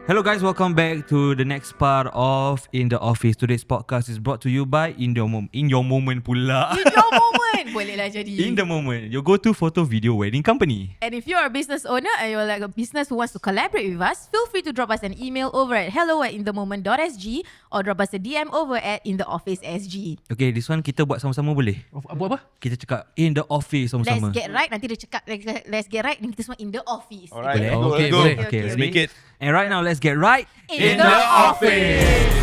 Hello guys, welcome back to the next part of In The Office. Today's podcast is brought to you by Inthemoment. In your moment pula. In your moment. Bolehlah jadi. Inthemoment, your go-to photo video wedding company. And if you're a business owner and you're like a business who wants to collaborate with us, feel free to drop us an email over at hello@inthemoment.sg or drop us a DM over at intheoffice.sg. Okay, this one kita buat sama-sama boleh? Buat apa? Kita cakap In The Office sama-sama. Let's get right. Nanti dia cakap let's get right. Dan kita semua in the office. Alright, Boleh? let's go. Okay, okay, let's make it. And right now, let's get right In the office.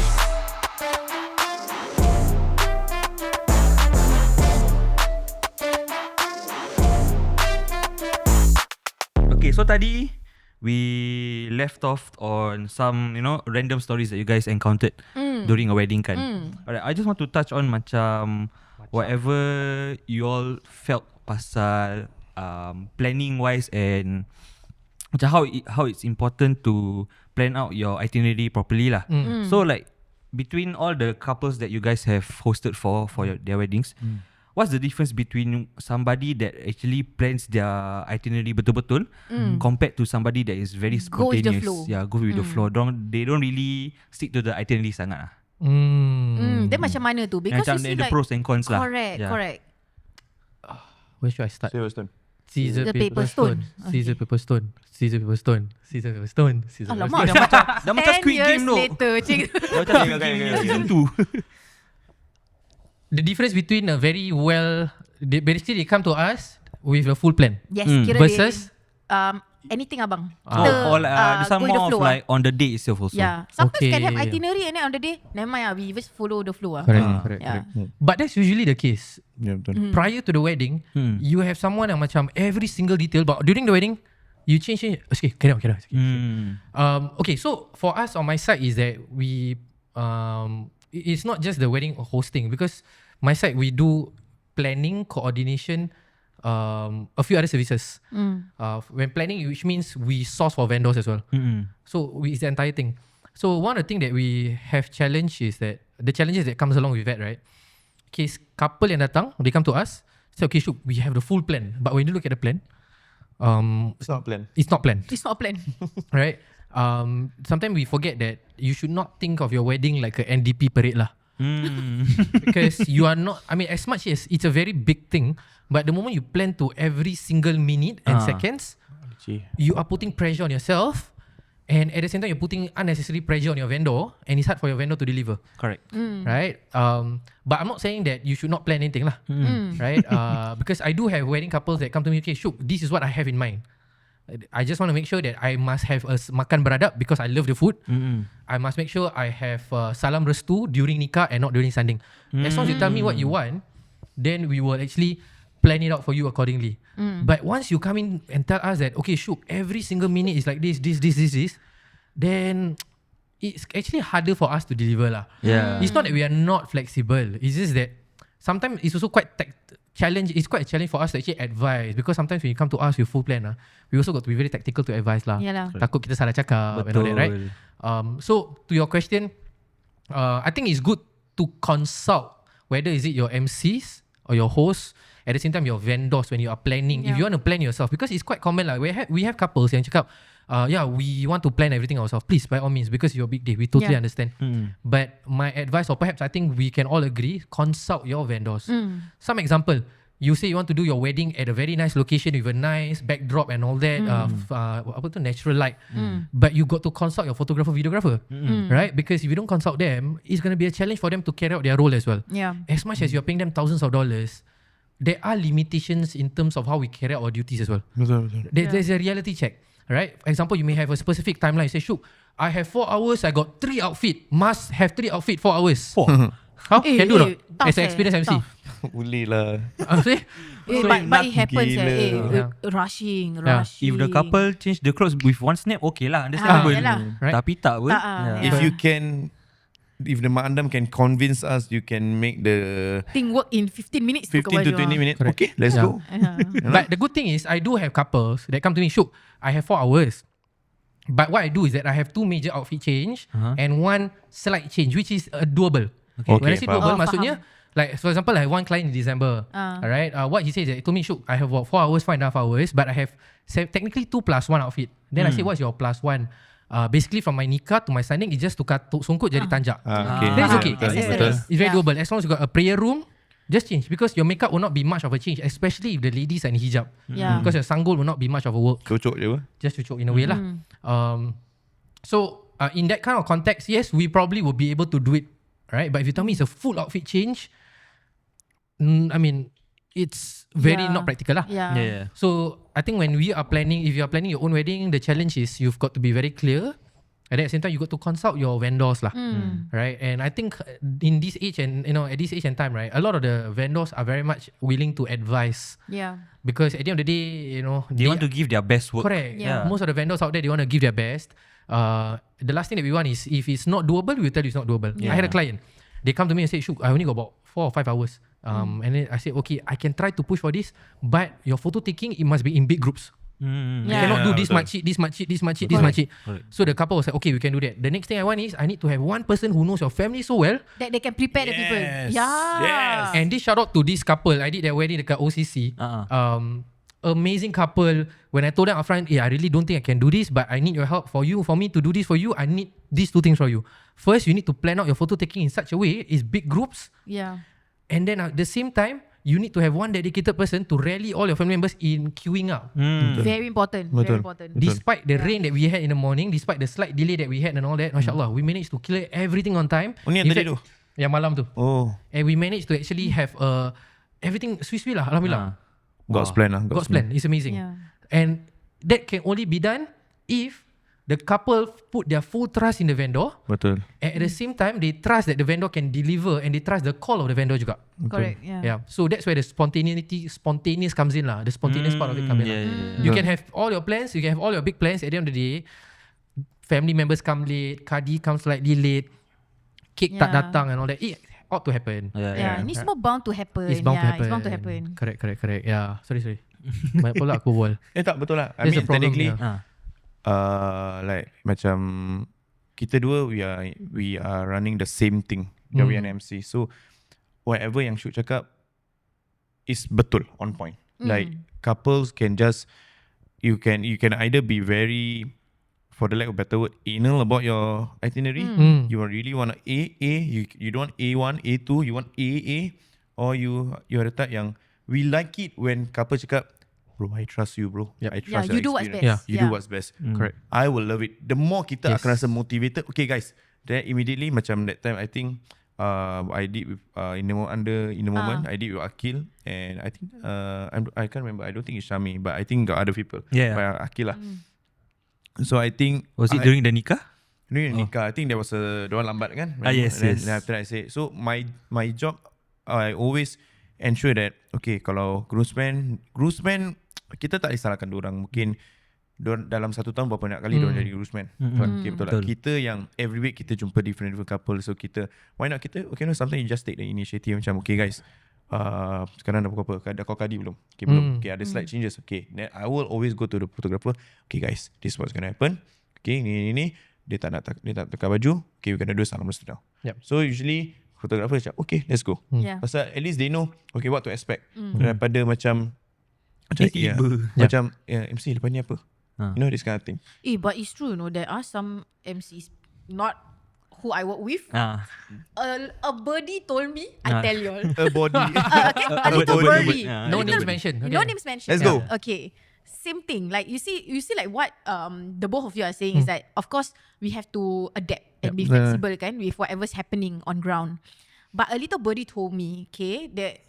Okay, so tadi we left off on some, random stories that you guys encountered during a wedding kan. Alright, I just want to touch on macam whatever you all felt pasal planning wise and macam how it's important to plan out your itinerary properly lah. So like between all the couples that you guys have hosted for their weddings, what's the difference between somebody that actually plans their itinerary betul-betul compared to somebody that is very spontaneous? Go with the flow. Yeah, go with the flow. They don't really stick to the itinerary sangat lah. Dia macam mana tu? Because Macam you see the like pros and cons lah. Correct. Where should I start? Silverstone. Scissor, The paper, paper stone. stone. Scissor, paper, stone. Scissor, paper, stone. Scissor, paper, stone. Scissor, paper, Alamak, stone. Dah macam 10 Squid years Game tu. later, cik. Dah macam Squid Game season 2. The difference between a very basically they come to us with a full plan. Yes, kira Versus anything abang. Some go with the more of flow like on the day itself also. Yeah. Sometimes Okay. can have itinerary and then on the day, never mind, we just follow the flow. Correct. Yeah. But that's usually the case. Yeah, betul. Prior to the wedding, you have someone yang macam every single detail, but during the wedding, you change. Okay, carry on. Okay, so for us on my side is that we it's not just the wedding hosting, because my side we do planning, coordination, a few other services. When planning, which means we source for vendors as well. So it's the entire thing. So one of the things that we have challenge is that the challenges that comes along with that, right? Okay, couple yang datang, they come to us, say, okay, Syuk, we have the full plan. But when you look at the plan, It's not planned. it's not planned, It's not planned. right? Sometimes we forget that you should not think of your wedding like a NDP parade lah. Because you are not, I mean, as much as it's a very big thing, but the moment you plan to every single minute and seconds, you are putting pressure on yourself, and at the same time you're putting unnecessary pressure on your vendor, and it's hard for your vendor to deliver. Correct. Right? But I'm not saying that you should not plan anything lah. Right? Because I do have wedding couples that come to me, okay, Syuk, this is what I have in mind. I just want to make sure that I must have a makan beradab because I love the food. I must make sure I have salam restu during nikah and not during sanding. As long as you tell me what you want, then we will actually plan it out for you accordingly. But once you come in and tell us that, okay, Syuk, every single minute is like this, then it's actually harder for us to deliver lah. Yeah. It's not that we are not flexible. It's just that sometimes it's also quite challenge. It's quite a challenge for us to actually advise, because sometimes when you come to us with full plan, we also got to be very tactical to advise lah. Yalah. Takut kita salah cakap and all that, right? So to your question, I think it's good to consult whether is it your MCs or your hosts, at the same time your vendors when you are planning. If you want to plan yourself, because it's quite common lah. We have couples yang cakap, we want to plan everything ourselves. Please, by all means, because your big day, we totally understand. But my advice, or perhaps I think we can all agree, consult your vendors. Some example, you say you want to do your wedding at a very nice location with a nice backdrop and all that, natural light. But you got to consult your photographer, videographer, right? Because if you don't consult them, it's going to be a challenge for them to carry out their role as well. Yeah. As much as you're paying them thousands of dollars, there are limitations in terms of how we carry out our duties as well. Betul. There's a reality check, right? For example, you may have a specific timeline. You say, Syuk, I have 4 hours, I got 3 outfit. Must have 3 outfit, 4 hours. How? Can do not? As an experienced MC. Boleh lah. But it happens. Rushing. If the couple change the clothes with one snap, okay lah, understandable. Right? Tapi tak pun. If you can, if the Mak Andam can convince us, you can make the thing work in 15 minutes. 15 to 20 minutes. Correct. Okay, let's go. But the good thing is, I do have couples that come to me, Syuk, I have 4 hours. But what I do is that I have 2 major outfit change and 1 slight change, which is doable. Okay, when I say doable, faham. maksudnya, like for example, I have one client in December. Alright, what he says is, he told me, Syuk, I have about 4 hours, 5.5 hours, but I have technically 2 plus 1 outfit. Then I say, what's your plus 1? basically from my nikah to my signing, it's just tukar songkok jadi tanjak. Okay. That's okay. Betul. It's very doable. As long as you got a prayer room, just change, because your makeup will not be much of a change, especially if the ladies are in hijab. Yeah. Because your sanggul will not be much of a work. Cocok je apa? Just cucuk in a way lah. So in that kind of context, yes, we probably will be able to do it, right? But if you tell me it's a full outfit change, I mean, it's very not practical lah. Yeah. So I think when we are planning, if you are planning your own wedding, the challenge is you've got to be very clear. And at the same time, you got to consult your vendors lah, right? And I think in this age and at this age and time, right, a lot of the vendors are very much willing to advise. Yeah. Because at the end of the day, They want to give their best work. correct. Yeah. Most of the vendors out there, they want to give their best. The last thing that we want is, if it's not doable, we will tell you it's not doable. I had a client. They come to me and say, Syuk, I only got about 4 or 5 hours. And then I said, okay, I can try to push for this, but your photo taking, it must be in big groups. You cannot do this much sheet, this much sheet, this much sheet, this much sheet. So the couple was like, okay, we can do that. The next thing I want is, I need to have one person who knows your family so well That they can prepare the people. Yeah. And this shout out to this couple. I did their wedding dekat OCC. Amazing couple. When I told them upfront, I really don't think I can do this, but I need your help. For me to do this for you, I need these 2 things from you. First, you need to plan out your photo taking in such a way, it's big groups. Yeah. And then at the same time, you need to have one dedicated person to rally all your family members in queuing up. Very important. Very important. Despite the rain that we had in the morning, despite the slight delay that we had and all that, mashallah, we managed to clear everything on time. Yang In tadi fact, tu? Yang malam tu. Oh, And we managed to actually have everything sweet lah, alhamdulillah. God's plan lah. God's plan. It's amazing. Yeah. And that can only be done if the couple put their full trust in the vendor. Betul. And at the same time, they trust that the vendor can deliver, and they trust the call of the vendor juga. Correct. Yeah. So that's where the spontaneous comes in lah. The spontaneous part of it comes in. You can have all your plans, you can have all your big plans. At the end of the day, family members come late, kadi comes slightly late, cake tak datang and all that. It ought to happen. Yeah. Ni semua bound to happen. It's bound to happen. It's bound to happen. Correct. Yeah. Sorry. Banyak pula aku bual. Tak betul lah. I There's mean a problem, technically yeah. like macam kita dua we are running the same thing. We are an MC. So whatever yang Syuk cakap is betul, on point. Like couples can just you can either be very, for the lack of a better word, anal about your itinerary. You really want A, you don't want A1, A2, you want A, or you are the type yang we like it when couple cakap, bro, I trust you, bro. I trust you your do what's experience. best. You do what's best. Correct. I will love it. The more kita akan rasa motivated. Okay guys, then immediately macam that time I think I did with Inthemoment. I did with Akil, and I think I can't remember. I don't think it's Shami, but I think got other people. But Akil lah. So I think Was it during the nikah? during the nikah, I think there was a diorang lambat kan. Yes. Then after that I say, so my job, I always ensure that okay, kalau groomsmen kita tak salahkan diorang. Mungkin dalam 1 tahun berapa banyak kali diorang jadi groomsmen. Okay, betul lah. Kita yang every week kita jumpa different couple, so kita why not kita okay, no, sometimes you just take the initiative macam okay guys, sekarang dah pukul apa? Kau kadi belum? Okay, belum. Okay, ada slight changes. Okay, then I will always go to the photographer. Okay guys, this is what's gonna happen. Okay, ni dia tak nak tukar baju. Okay, we're gonna do salam restu now. So usually photographer cakap okay, let's go. Pasal at least they know okay what to expect. Daripada macam macam MC lepas ni apa? You know, this kind of thing. But it's true, there are some MCs, not who I work with. A birdie told me, I tell you all. A body. Okay, a little birdie. No names mentioned. No names mentioned. Let's go. Okay. Same thing. Like you see like what the both of you are saying is that of course we have to adapt and be flexible kan with whatever's happening on ground. But a little birdie told me, okay, that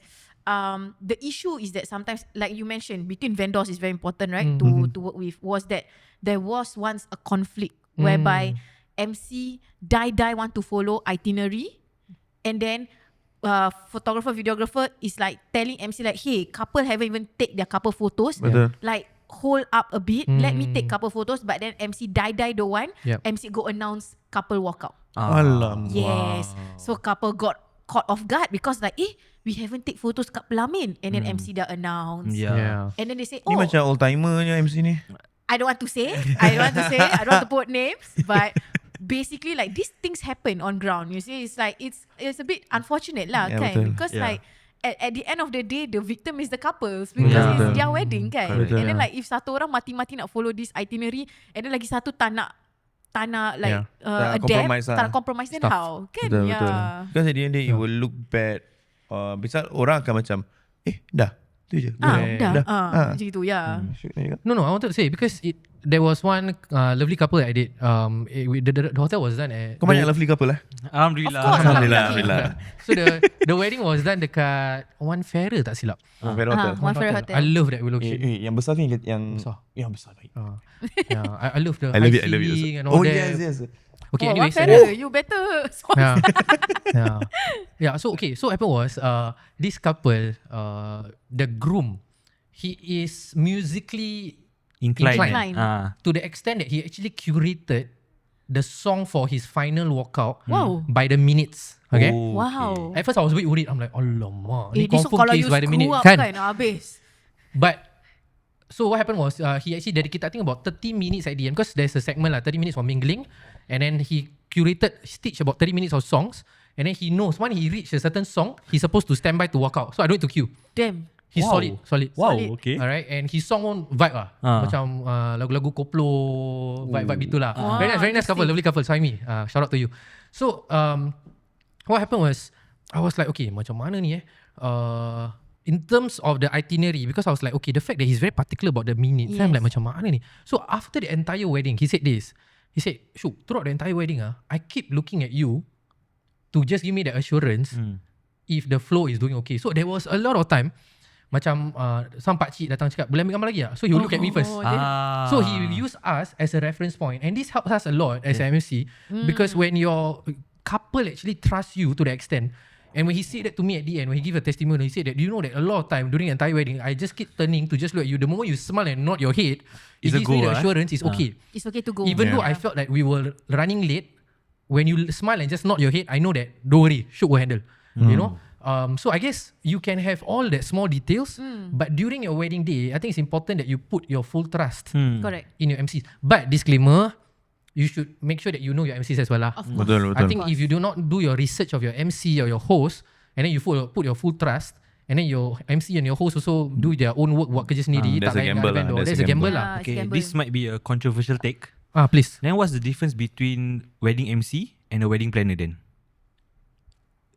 the issue is that sometimes, like you mentioned, between vendors is very important, right? To work with, was that there was once a conflict whereby MC die want to follow itinerary, and then photographer, videographer is like telling MC like, hey, couple haven't even take their couple photos. Like hold up a bit, let me take couple photos, but then MC die don't want. MC go announce couple walkout. Alamak. Yes. So couple got caught off guard because like, we haven't take photos kat pelamin, and then MC dah announce. And then they say, Ni macam old timer je MC ni. I don't want to say. I don't want to put names, but basically like these things happen on ground. You see, it's like it's a bit unfortunate lah, kan? Because like at the end of the day, the victim is the couples because it's their wedding, kan? And then like if satu orang mati-mati nak follow this itinerary, and then lagi satu tak nak tak nak like Tak adapt, compromise lah. tak nak compromise, then Stuff. how? Kan? Betul. Because at the end of the day, it will look bad. Misal orang akan macam, dah. Tu je. Dah. Macam itu, No, I wanted to say because there was one lovely couple that I did. The hotel was done at. Kau banyak lovely couple lah. Alhamdulillah. Of course. Alhamdulillah. So the wedding was done dekat One Farrer tak silap. Fair hotel. One Farrer Hotel. I love that location. Yang besar ni yang Besar. Yang besar baik. Yeah, I love the I love high it. ceiling and Oh all that. yes. Okay, One anyway, Farrer, you better. Yeah. So what happened was this couple, the groom, he is musically Inclined. to the extent that he actually curated the song for his final walkout Wow. by the minutes. Okay. Oh, Wow. At first I was a bit worried. I'm like, alamak, ni This confirm kalau case you by the minute screw up kan? kan, habis. But so what happened was he actually dedicated I think about 30 minutes at the end because there's a segment 30 minutes for mingling, and then he stitched about 30 minutes of songs, and then he knows when he reached a certain song he's supposed to stand by to walk out. So I don't need to queue. Damn. He's Wow. solid. Wow, Solid. okay. Alright, and his song pun vibe lah. Macam lagu-lagu koplo vibe itulah. Wow, Very nice couple, lovely couple. Saimi, shout out to you. So what happened was I was like, okay, macam mana ni in terms of the itinerary, because I was like, okay, the fact that he's very particular about the minutes, I'm like, macam mana ni? So after the entire wedding, he said this. He said, Syuk, throughout the entire wedding, I keep looking at you to just give me the assurance if the flow is doing okay. So there was a lot of time, macam some pakcik datang cakap, boleh ambil gambar lagi tak? So he will look at me first. So he will use us as a reference point, and this helps us a lot as an MC because when your couple actually trust you to the extent, and when he said that to me at the end, when he give a testimony, he said that, do you know that a lot of time during the entire wedding, I just keep turning to just look at you. The moment you smile and nod your head, it It's a gives me go, the assurance it's okay. It's okay to go. Even though I felt like we were running late, when you smile and just nod your head, I know that don't worry, Syuk will handle. You know. So I guess you can have all that small details, but during your wedding day, I think it's important that you put your full trust Correct. in your MCs. But disclaimer, you should make sure that you know your MCs as well lah. Of course. Betul. I think if you do not do your research of your MC or your host, and then you put your full trust, and then your MC and your host also do their own work, buat kerja sendiri, That's a tak layan gamble ada lah. vendor. That's That's a a gamble gamble. lah. It's Okay, gamble. this might be a controversial take. Please. Then what's the difference between wedding MC and a wedding planner then?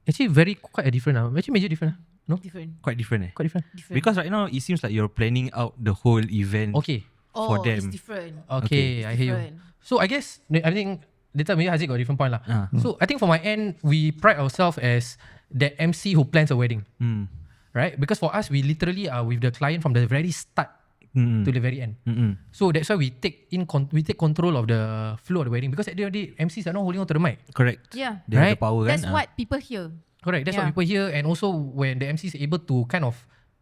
Actually, quite a different. Actually, major different. No, Different. Quite different quite different. Because right now it seems like you're planning out the whole event Okay. for It's them. different. Okay, I hear you. Different. So I guess I think later maybe Haziq got a different point lah. So I think for my end, we pride ourselves as that MC who plans a wedding, right? Because for us, we literally are with the client from the very start to the very end. So that's why we take control of the flow of the wedding, because at the end of the day, MCs are not holding on to the mic. Correct. Yeah. They have Right? the power kan. That's what people hear. Correct. That's what Yeah. people hear, and also when the MC is able to kind of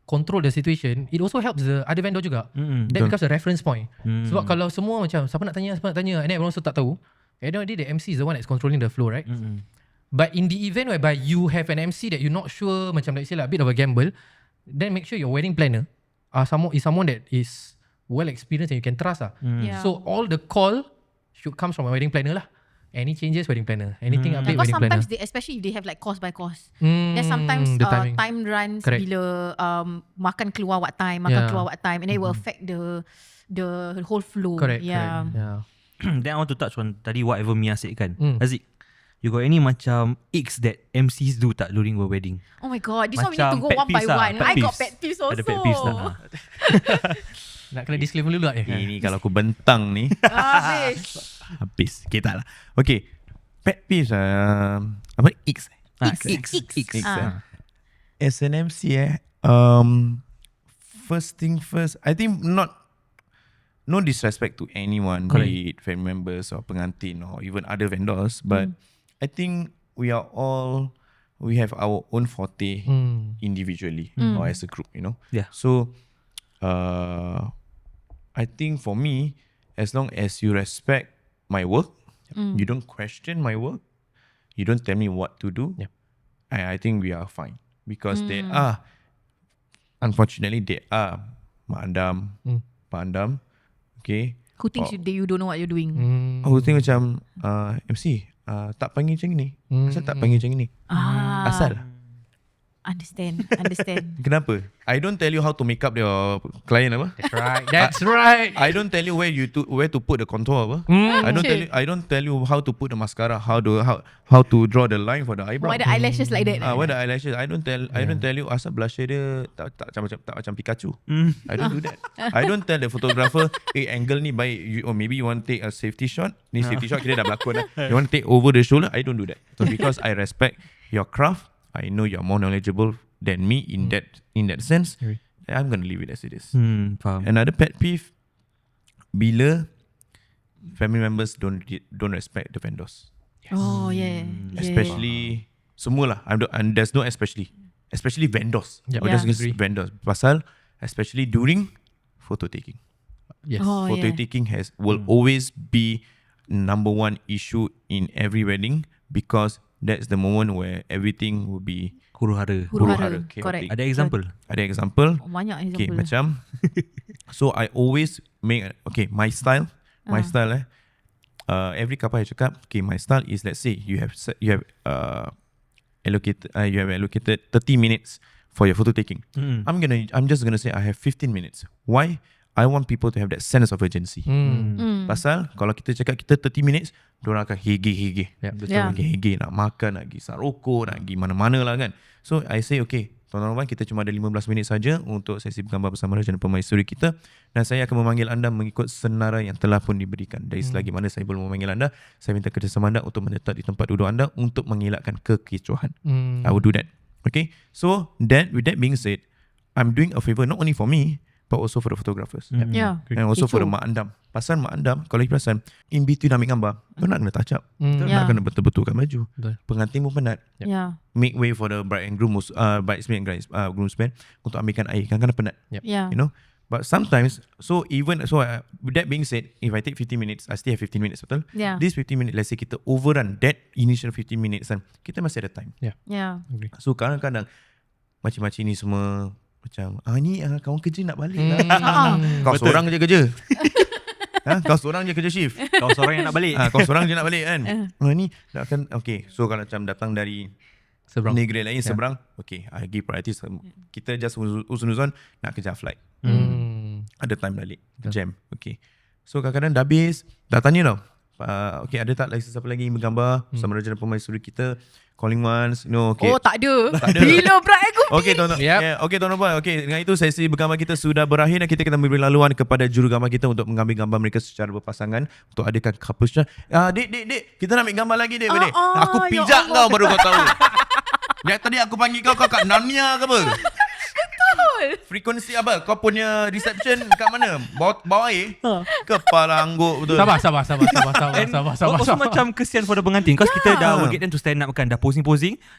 control the situation, it also helps the other vendor juga. That becomes a reference point. Sebab kalau semua macam siapa nak tanya, and then everyone also tak tahu, at the end of the day, the MC is the one that's controlling the flow, right? But in the event whereby you have an MC that you're not sure, macam like say like a bit of a gamble, then make sure your wedding planner is someone that is well experienced and you can trust lah. Yeah. So all the call should come from a wedding planner lah. Any changes, wedding planner. Anything update, Because wedding planner. sometimes especially if they have like cost by cost, then sometimes the timing. time runs Correct. bila makan keluar what time, Yeah. keluar what time, and then it will affect the whole flow. Correct. Yeah. Then I want to touch on tadi whatever Mia said kan. Haziq, you got any macam icks that MCs do tak during a wedding? Oh my god, this one we need to Macam go pet one by peeves lah, one. pet I got peeves. pet peeves also. Ada pet peeves tak? Nak kena disclaimer dulu lah. Ini kalau aku bentang ni Habis. habis. Okay, tak lah. Okay. Pet peeves apa? Icks. Icks. As an MC first thing first, I think no disrespect to anyone, be it family members or pengantin or even other vendors, but I think we have our own forte individually or as a group, you know. Yeah. So I think for me, as long as you respect my work, you don't question my work, you don't tell me what to do, I think we are fine. Because there are, unfortunately, there are Mak Andam, okay. Who thinks you don't know what you're doing? Aku tengok macam MC tak panggil macam ni. Asal tak panggil macam ni? Asal. Understand. Kenapa? I don't tell you how to make up your client apa. That's right. I don't tell you where to put the contour apa. I don't tell you how to put the mascara, how to draw the line for the eyebrow. Why the eyelashes like that? Why the eyelashes? I don't tell you asal blusher dia tak macam Pikachu. I don't do that. I don't tell the photographer, angle ni baik, or maybe you want to take a safety shot. Ni safety shot kita dah berlakon dah. You want to take over the shoulder? I don't do that. So because I respect your craft, I know you're more knowledgeable than me in that sense. I'm gonna leave it as it is. Faham. Another pet peeve, bila family members don't respect the vendors. Oh yeah. Especially semualah. And there's no especially vendors. Yep. Or just Agree. vendors. Pasal especially during photo taking. Yes. Oh, Photo yeah. taking will always be number one issue in every wedding, because that's the moment where everything will be Huru-hara. Huru-hara. chaotic. Correct. Ada example? Ada example. Banyak Okay, example. macam so I always make my style. Every couple I cakap, okay, my style is, let's say you have allocated 30 minutes for your photo taking. I'm just gonna say I have 15 minutes. Why? I want people to have that sense of urgency. Pasal kalau kita cakap kita 30 minutes, diorang akan hege. Yeah. Hege nak makan, nak pergi saroko, nak pergi mana-mana lah kan. So I say, okay, tuan-tuan, kita cuma ada 15 minit saja untuk sesi bergambar bersama Raja dan Permaisuri kita, dan saya akan memanggil anda mengikut senarai yang telah pun diberikan. Dari selagi mana saya belum memanggil anda, saya minta kerjasama anda untuk menetap di tempat duduk anda untuk mengelakkan kekecohan. I will do that. Okay, so with that being said, I'm doing a favour not only for me, but also for the photographers. Yeah. And also for the Kecoh. mak andam. Pasal mak andam, kalau you perasan, in between ambil gambar, kau nak kena touch up. Yeah. Nak kena betul-betulkan baju. Betul. Pengantin pun penat. Yeah. Make way for the bride and bridesmaid and groomsmen untuk ambilkan air. Kadang-kadang penat. Yeah. You know. But sometimes, with that being said, if I take 15 minutes, I still have 15 minutes, betul? Yeah. This 15 minutes, let's say kita overrun that initial 15 minutes, kita masih ada time. Yeah. So kadang-kadang macam-macam ni semua, macam ni kawan kerja nak balik lah. Kau Betul. seorang je kerja. Kau seorang je kerja shift. Kau seorang yang nak balik. Kau seorang je nak balik kan. Ni dah akan, okay. So kalau macam datang dari Seberang. negeri lain seberang, okay, I give priority. Kita just uzun-uzun nak kejar flight. Ada time balik. Jam. Okay. So kadang-kadang dah habis, dah tanya tau, okay, ada tak lagi siapa lagi bergambar sama Raja dan Permaisuri kita, calling once, okay. Oh, tak ada. Tak ada. Bila bride aku. Okay tuan-tuan. Yep. Yeah, okay tuan-tuan. Okay, dengan itu sesi bergambar kita sudah berakhir dan kita akan memberi laluan kepada jurugambar kita untuk mengambil gambar mereka secara berpasangan untuk adakan couples. Dek, kita nak ambil gambar lagi dek. Aku ya pijak Allah. kau baru kau tahu. Yang tadi aku panggil kau kat Narnia ke apa? Frekuensi apa? Kau punya reception kat mana? Bawah air? Kepala angguk betul. Sabar. Also macam kesian for the pengantin, because kita dah will get them to stand up kan, dah posing,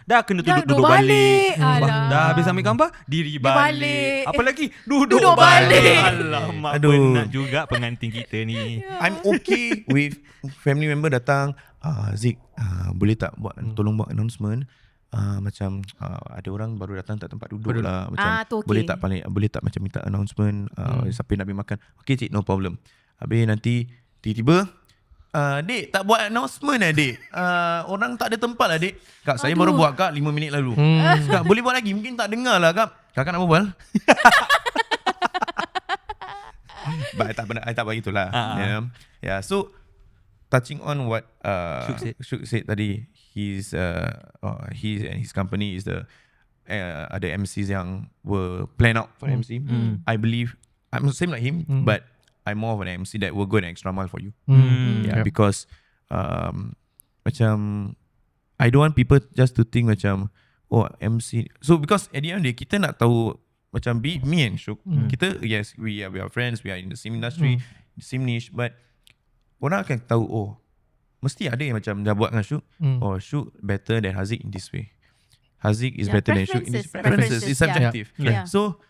dah kena duduk balik. Dah habis ambil gambar, diri balik. Apa lagi? Duduk balik. Alamak, penat juga pengantin kita ni. I'm okay with family member datang, Haziq, boleh tak tolong buat announcement, macam ada orang baru datang tak tempat duduk lah, macam tu okay. boleh tak macam minta announcement, siapa yang nak pergi makan. Okay cik, no problem. Habis nanti tiba-tiba, dek tak buat announcement dek, orang tak ada tempat lah dek. Kak, saya baru buat kak 5 minit lalu. Kak, boleh buat lagi? Mungkin tak dengar lah kak. Kakak nak berbual? But I tak buat itulah. Yeah. So touching on what Syuk said tadi, he and his company is the ada MCs yang were planned out for MC. I believe I'm the same like him, but I'm more of an MC that will go an extra mile for you. Because macam I don't want people just to think macam MC. So because at the end of the day, kita nak tahu macam me and Syuk, kita, yes, we are friends, we are in the same industry, same niche, but orang akan tahu, mesti ada yang macam dah buat dengan Syuk, Syuk better than Haziq in this way. Haziq is better than Syuk in this preferences. It's subjective. So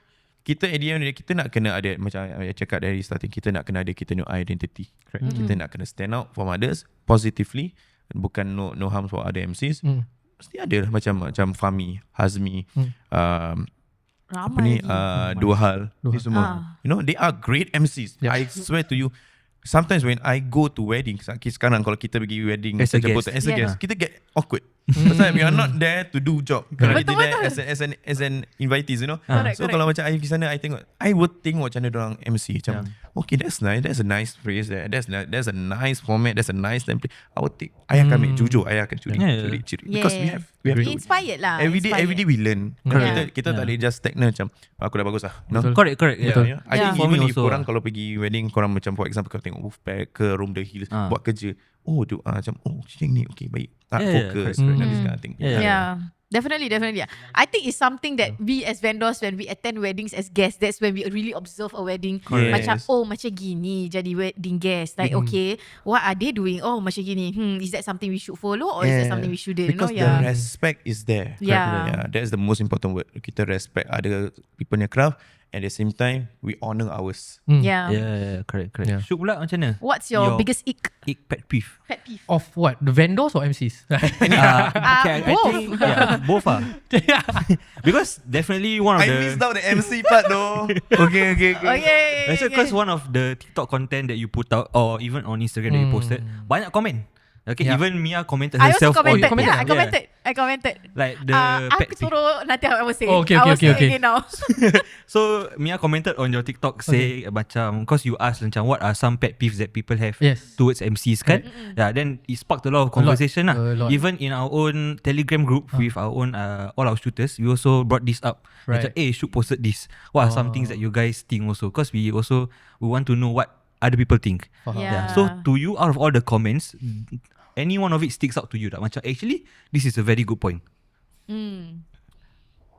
kita at the end of the day, kita nak kena ada, macam I cakap dari starting, kita nak kena ada kita punya identity. Kita nak kena stand out from others positively, bukan no harm for other MCs. Mesti ada lah macam Fahmi, Hazmi, apa ni, dua hal ni semua. You know, they are great MCs. I swear to you, sometimes when I go to weddings, sekarang kalau kita pergi wedding as a guest, kita get awkward. Pasal we are not there to do job. Kalau kita Betul, there betul. as an invitees, you know. Correct, So correct. kalau macam I pergi sana, I would tengok macam mana dorang MC macam, okay, that's nice, that's a nice phrase there, that's a nice format, that's a nice template. I would take. I akan make jujur, I akan curi. Because we have to. Inspired lah. Every day we learn. Kita tak boleh just stagnant macam aku dah bagus lah. No? Correct. Yeah. I think For me even if also korang kalau pergi wedding, korang macam for example kau tengok Wolfpack ke Roam the Hills buat kerja, macam macam ni, okay, baik, focus, correct. this kind of thing. Yeah. Definitely. I think it's something that we as vendors, when we attend weddings as guests, that's when we really observe a wedding. Correct. Macam macam gini jadi wedding guest. Like okay, what are they doing? Macam gini. Is that something we should follow or is that something we shouldn't? Because the respect is there. Yeah. That's the most important word. Kita respect other people punya craft. At the same time, we honor ours. Yeah, correct. Yeah. Syuk pula macam mana? What's your biggest ick? Pet peeve? Pet peeve? Of what? The vendors or MCs? I both. think both because definitely one of I missed out the MC part though. Okay. That's because one of the TikTok content that you put out or even on Instagram that you posted, banyak komen. Okay, even Mia commented I also herself. commented. commented? I commented. Like the pet Aku peeve. suruh nanti I will say. Okay. I will say again now. So Mia commented on your TikTok say macam, cause you asked macam what are some pet peeves that people have Yes. towards MCs kan? Yeah, then it sparked a lot of conversation A lot. Even in our own Telegram group with our own all our shooters, we also brought this up. Right. Macam, Syuk posted this. What are some things that you guys think also? Cause we want to know what other people think. Yeah. So to you, out of all the comments, any one of it sticks out to you tak? Macam actually this is a very good point.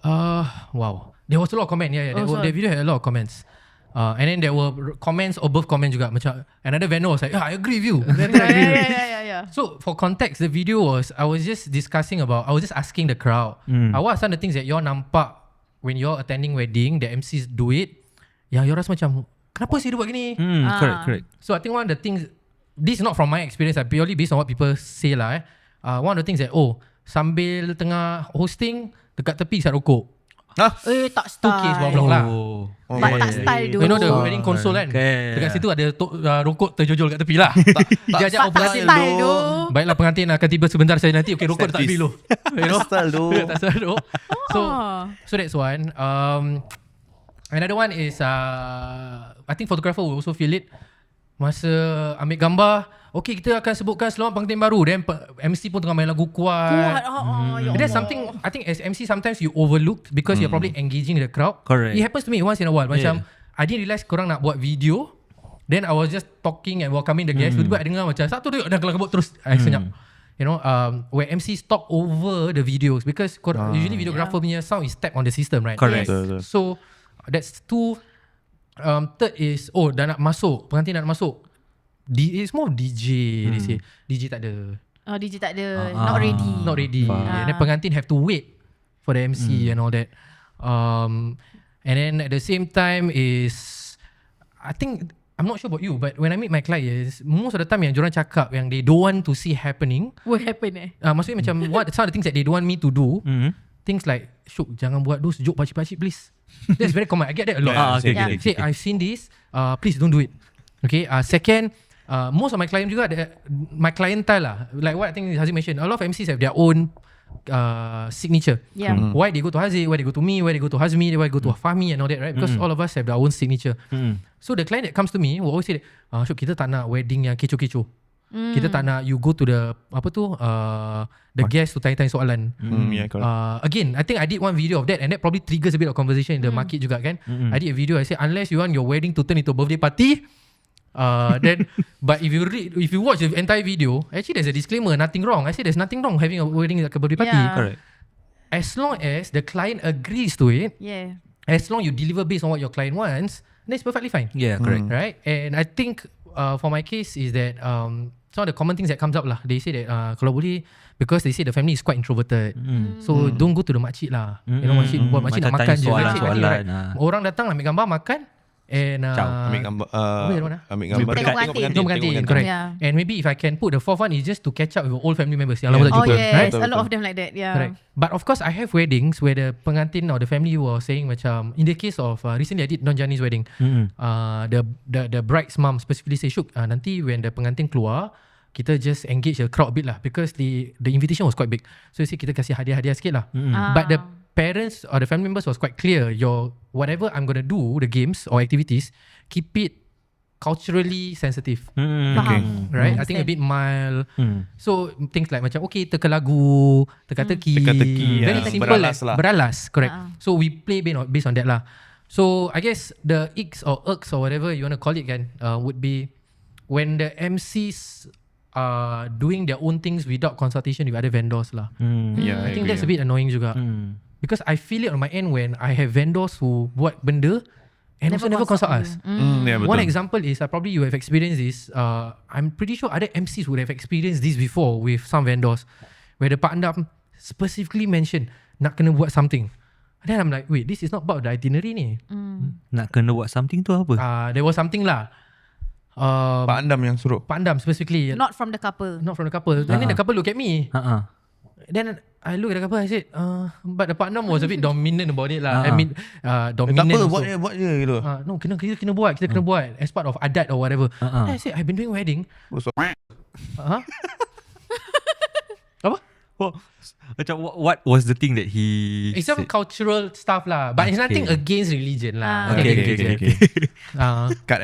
Wow. There was a lot of comments. The video had a lot of comments. And then there were comments above comments juga. Macam another vendor was like, I agree with you. Yeah. So for context, the video was, I was just asking the crowd, what are some of the things that y'all nampak when you're attending wedding, the MCs do it, yang y'all rasa macam, kenapa sih dia buat gini? Correct. So I think one of the things, this is not from my experience, purely based on what people say lah. One of the things that, sambil tengah hosting, dekat tepi isap rokok. Tak style. 2K bawah blok lah. But tak style tu. You know the wedding console kan? Dekat situ ada rokok terjojol kat tepi lah. Jajak Tak style tu. Baiklah pengantin akan tiba sebentar saja nanti. Okay, rokok tak ambil dulu. You know? Style tu. Tak style tu. So that's one. Another one is I think photographer will also feel it. Masa ambil gambar, okay, kita akan sebutkan selamat pengantin baru. Then MC pun tengah main lagu kuat. That's something I think as MC sometimes you overlook because you're probably engaging the crowd. Correct. It happens to me once in a while. Macam I didn't realise korang nak buat video. Then I was just talking and welcoming the guests. Tiba-tiba I dengar macam satu tu dah kelakabut terus. I senyap. You know, where MCs talk over the videos because usually videographer punya sound is tapped on the system, right? Correct. Yes. So that's two. Third is dah nak masuk, pengantin nak masuk. It's more DJ. They say DJ tak ada. DJ tak ada. Not ready. Not ready. And then pengantin have to wait for the MC and all that. And then at the same time is, I think, I'm not sure about you, but when I meet my clients, most of the time yang diorang cakap yang they don't want to see happening. What happened Maksudnya macam what some of the things that they don't want me to do. Things like, Syuk, jangan buat those joke pakcik-pakcik please. That's very common. I get that a lot. Say, I've seen this, please don't do it. Okay. Second, most of my clients juga, my clientele lah, like what I think Haziq mentioned, a lot of MCs have their own signature. Why they go to Haziq, why they go to me, why they go to Hazmi, why they go to Fahmi and all that, right? Because all of us have their own signature. So the client that comes to me will always say, Syuk, kita tak nak wedding yang kecoh-kecoh. Kita tak nak you go to the the guest to tanya-tanya soalan. Again, I think I did one video of that and that probably triggers a bit of conversation in the market juga kan. I did a video, I said unless you want your wedding to turn into a birthday party, then but if you watch the entire video, actually there's a disclaimer, nothing wrong. I say there's nothing wrong having a wedding like a birthday party. Correct. As long as the client agrees to it, as long you deliver based on what your client wants, then it's perfectly fine. Yeah, correct. Right? And I think for my case is that some of the common things that comes up lah, they say that kalau boleh, because they say the family is quite introverted, so don't go to the makcik lah. You know, makcik nak makan je. Soalan. Orang datang ambil gambar makan and ambil gambar Tengok pengantin, correct. And maybe if I can put the fourth one is just to catch up with all family members yang lama tak Oh jumpa, yes, right? a lot of them like that. Correct. But of course I have weddings where the pengantin or the family was saying macam, in the case of recently I did non-Jani's wedding, the bride's mom specifically say, Syuk, nanti when the pengantin keluar, kita just engage the crowd a bit lah, because the invitation was quite big. So you see, kita kasih hadiah-hadiah sikit lah. But the parents or the family members was quite clear, your whatever I'm gonna do, the games or activities, keep it culturally sensitive. Faham. Right? I think a bit mild. So things like macam okay, teka lagu, teka-teki, very simple, beralas lah. Beralas, correct. So we play based on that lah. So I guess the icks or irks or whatever you want to call it kan, would be when the MCs are doing their own things without consultation with other vendors lah. Yeah, I think that's a bit annoying juga. Because I feel it on my end when I have vendors who buat benda and never consult us. Yeah, One betul. example is probably you have experienced this. I'm pretty sure other MCs would have experienced this before with some vendors, where the Pak Andam specifically mentioned nak kena buat something. Then I'm like, wait, this is not about the itinerary ni. Nak kena buat something tu apa? There was something lah. Pak Andam yang suruh. Pak Andam specifically. Not from the couple. Not from the couple. And then the couple look at me. Then I look at the couple, I said, but the Pak Andam was a bit dominant about it lah. I mean, Tak dominant apa, also. buat je gitu. No, kita kena buat as part of adat or whatever. Then I said, I've been doing wedding. Apa? Oh, macam what was the thing that he It's some said? cultural stuff lah, but it's nothing against religion lah. Okay. Cut.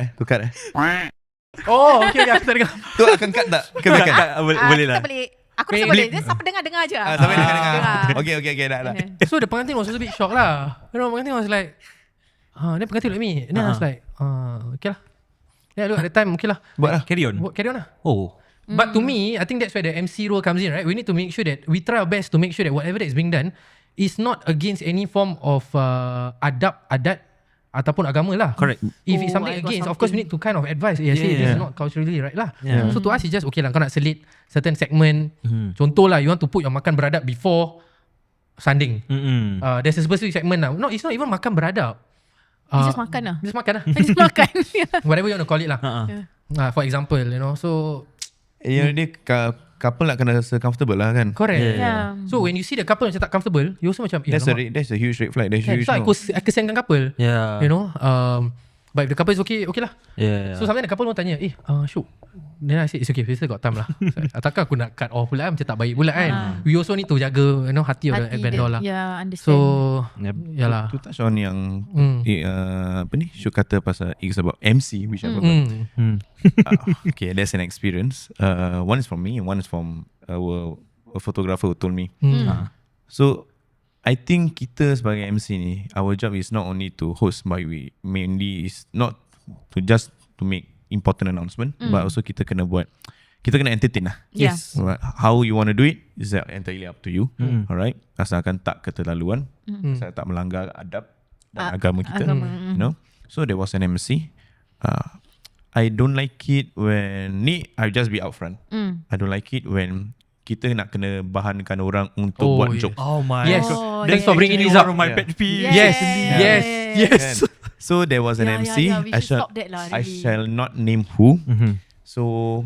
Oh, okay, aku tak dengar. Tu akan cut tak? Kena cut. Boleh lah. Kita boleh. Aku rasa boleh. Dia siapa dengar je. Sampai dengar. Okay, dah. So the pengantin was also a bit shocked lah. You know, pengantin was like, then pengantin look at me. And then I was like, okay lah. Yeah, look at the time, okay lah. Buat lah. Carry on. Carry on lah. Oh. But to me, I think that's where the MC role comes in, right? We need to make sure that we try our best to make sure that whatever that is being done is not against any form of adat ataupun agama lah. Correct. If it's something against, of course we need to kind of advise. This is not culturally right lah. So to us it's just okay lah. Kau nak selit certain segment. Contoh lah, you want to put your makan beradab before sanding. There's a specific segment lah. No, it's not even makan beradab. Just makan lah. Just makan lah. Just makan. Whatever you want to call it lah. For example, you know, so Dia couple nak kena rasa comfortable lah kan. correct. Yeah. So when you see the couple macam tak comfortable, you also macam That's a huge red flag. That's huge. so aku kesiankan couple. Yeah. You know, but if the couple is okay lah. Yeah. So sometimes the couple pun tanya, Syuk, then I say it's okay, we still got time lah. Takkan aku nak cut off pula, macam tak baik pula kan. We also need to jaga, you know, hati of the vendor lah. Yeah, understand. So yalah. To touch on yang apa ni Syuk kata pasal it's about MC, which I okay, that's an experience. One is from me and one is from a photographer who told me. So I think kita sebagai MC ni, our job is not only to host, but we mainly is not to just to make important announcement, but also kita kena entertain lah. Yes. Right. How you want to do it is entirely up to you. Alright, asalkan tak keterlaluan, asal tak melanggar adab dan agama kita. You know. So there was an MC. I don't like it when I just be upfront. I don't like it when kita nak kena bahankan orang untuk buat joke. Oh my. Yes. God. Thanks for bringing this up. One of my pet peeves. Yes. So there was an MC. We should stop that lah, I really. shall not name who. So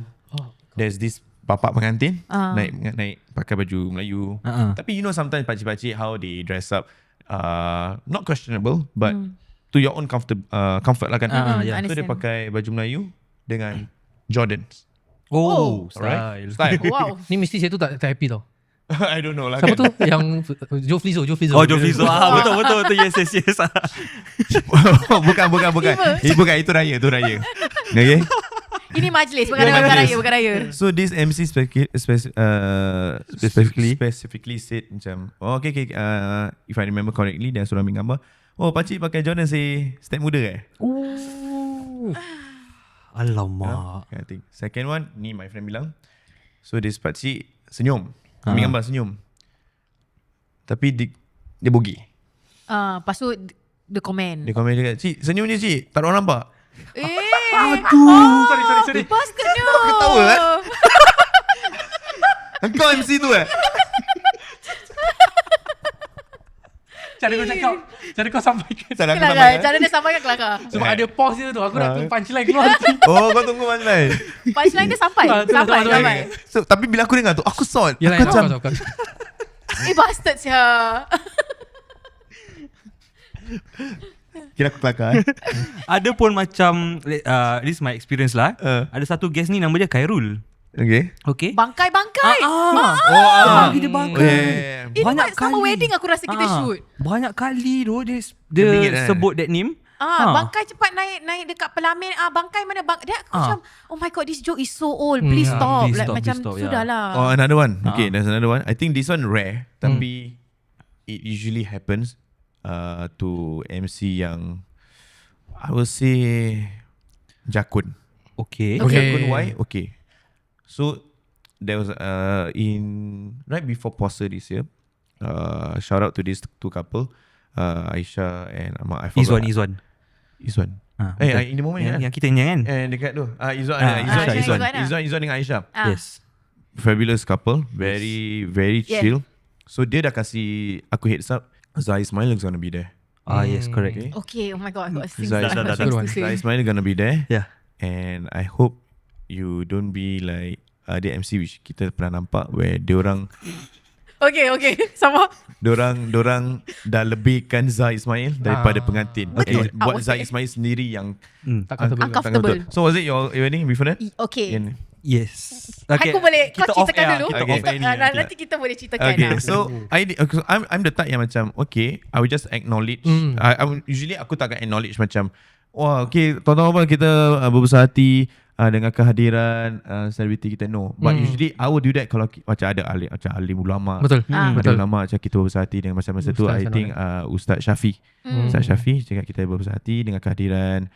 there's this bapak pengantin naik pakai baju Melayu. Tapi you know sometimes pakcik-pakcik how they dress up, not questionable, but to your own comfort lah kan. So dia pakai baju Melayu dengan Jordans. Oh, Alright. style. Wow. Ni mesti saya tu tak happy tau. I don't know lah. Siapa kan. tu? Yang Joe Flizzo. Oh, Joe Flizzo. Betul. Yes. bukan. Bukan, itu raya. Okay. Ini majlis, bukan raya. So this MC specifically said macam, okay, if I remember correctly, dia suruh ambil gambar. Oh, pakcik pakai Jordan step muda Alamak. I think. Second one, ni my friend bilang. So this pakcik senyum. Ambil gambar senyum. Tapi dia bogi. Lepas tu dia komen. Dia komen dia kata, cik, senyum je cik. Tak ada orang nampak. Aduh. Sorry. Bastardnya. Ketawa Engkau MC tu Cara kau cakap, cara kau sampaikan. Cara dia sampaikan kelakar. Sebab ada pause dia tu. Aku nak tunggu punchline keluar. Oh, kau tunggu punchline. Punchline dia sampai. So, tapi bila aku dengar tu, aku sort. Yalah, Aku macam, kau. Bastard sia. kira aku kelakar Ada pun macam this is my experience lah. Ada satu guest ni nama dia Khairul. Okay. Okay. Bangkai-bangkai. Dia bangkai. Yeah. Ini Banyak sama kali. wedding aku rasa kita shoot. Banyak kali tu dia Terbingit, sebut that name. Bangkai cepat naik dekat pelamin. Bangkai mana dia aku macam, oh my god, this joke is so old. Please stop. please Like stop, macam please stop, sudahlah. Oh, another one. Okay, there's another one. I think this one rare, tapi it usually happens to MC yang I will say jakun. Okay. Jakun why? Okay. So there was in right before Puasa this year. Shout out to these two couple, Aisyah and I forgot. Izwan. In the moment yang kita nyanyi kan. dekat tu. Izwan dengan Aisyah. Yes. Fabulous couple, very very chill. So dia dah kasih aku heads up, Zai Ismail is gonna be there. Yes, correct. Okay, oh my god, I got things Zai to say. Ismail is gonna be there. Yeah. And I hope you don't be like the MC which kita pernah nampak where diorang Okay, sama. Diorang dah lebihkan Zai Ismail daripada pengantin. Okay. Buat Zai Ismail sendiri yang Uncomfortable. So was it your wedding before that? Okay. Yes. Okay. Aku boleh kau Kita off ceritakan air, dulu. kita off air ni Nanti kita boleh ceritakan. Okay, so I'm the type yang macam okay, I will just acknowledge. Usually aku tak akan acknowledge macam wah, okay, tuan-tuan kita berbesar hati dengan kehadiran selebriti kita. No, but usually I will do that kalau macam ada alim ulama. Betul. Ada ulama macam kita berbesar hati dengan masa tu. I think Ustaz Syafi. Ustaz Syafi cakap kita berbesar hati dengan kehadiran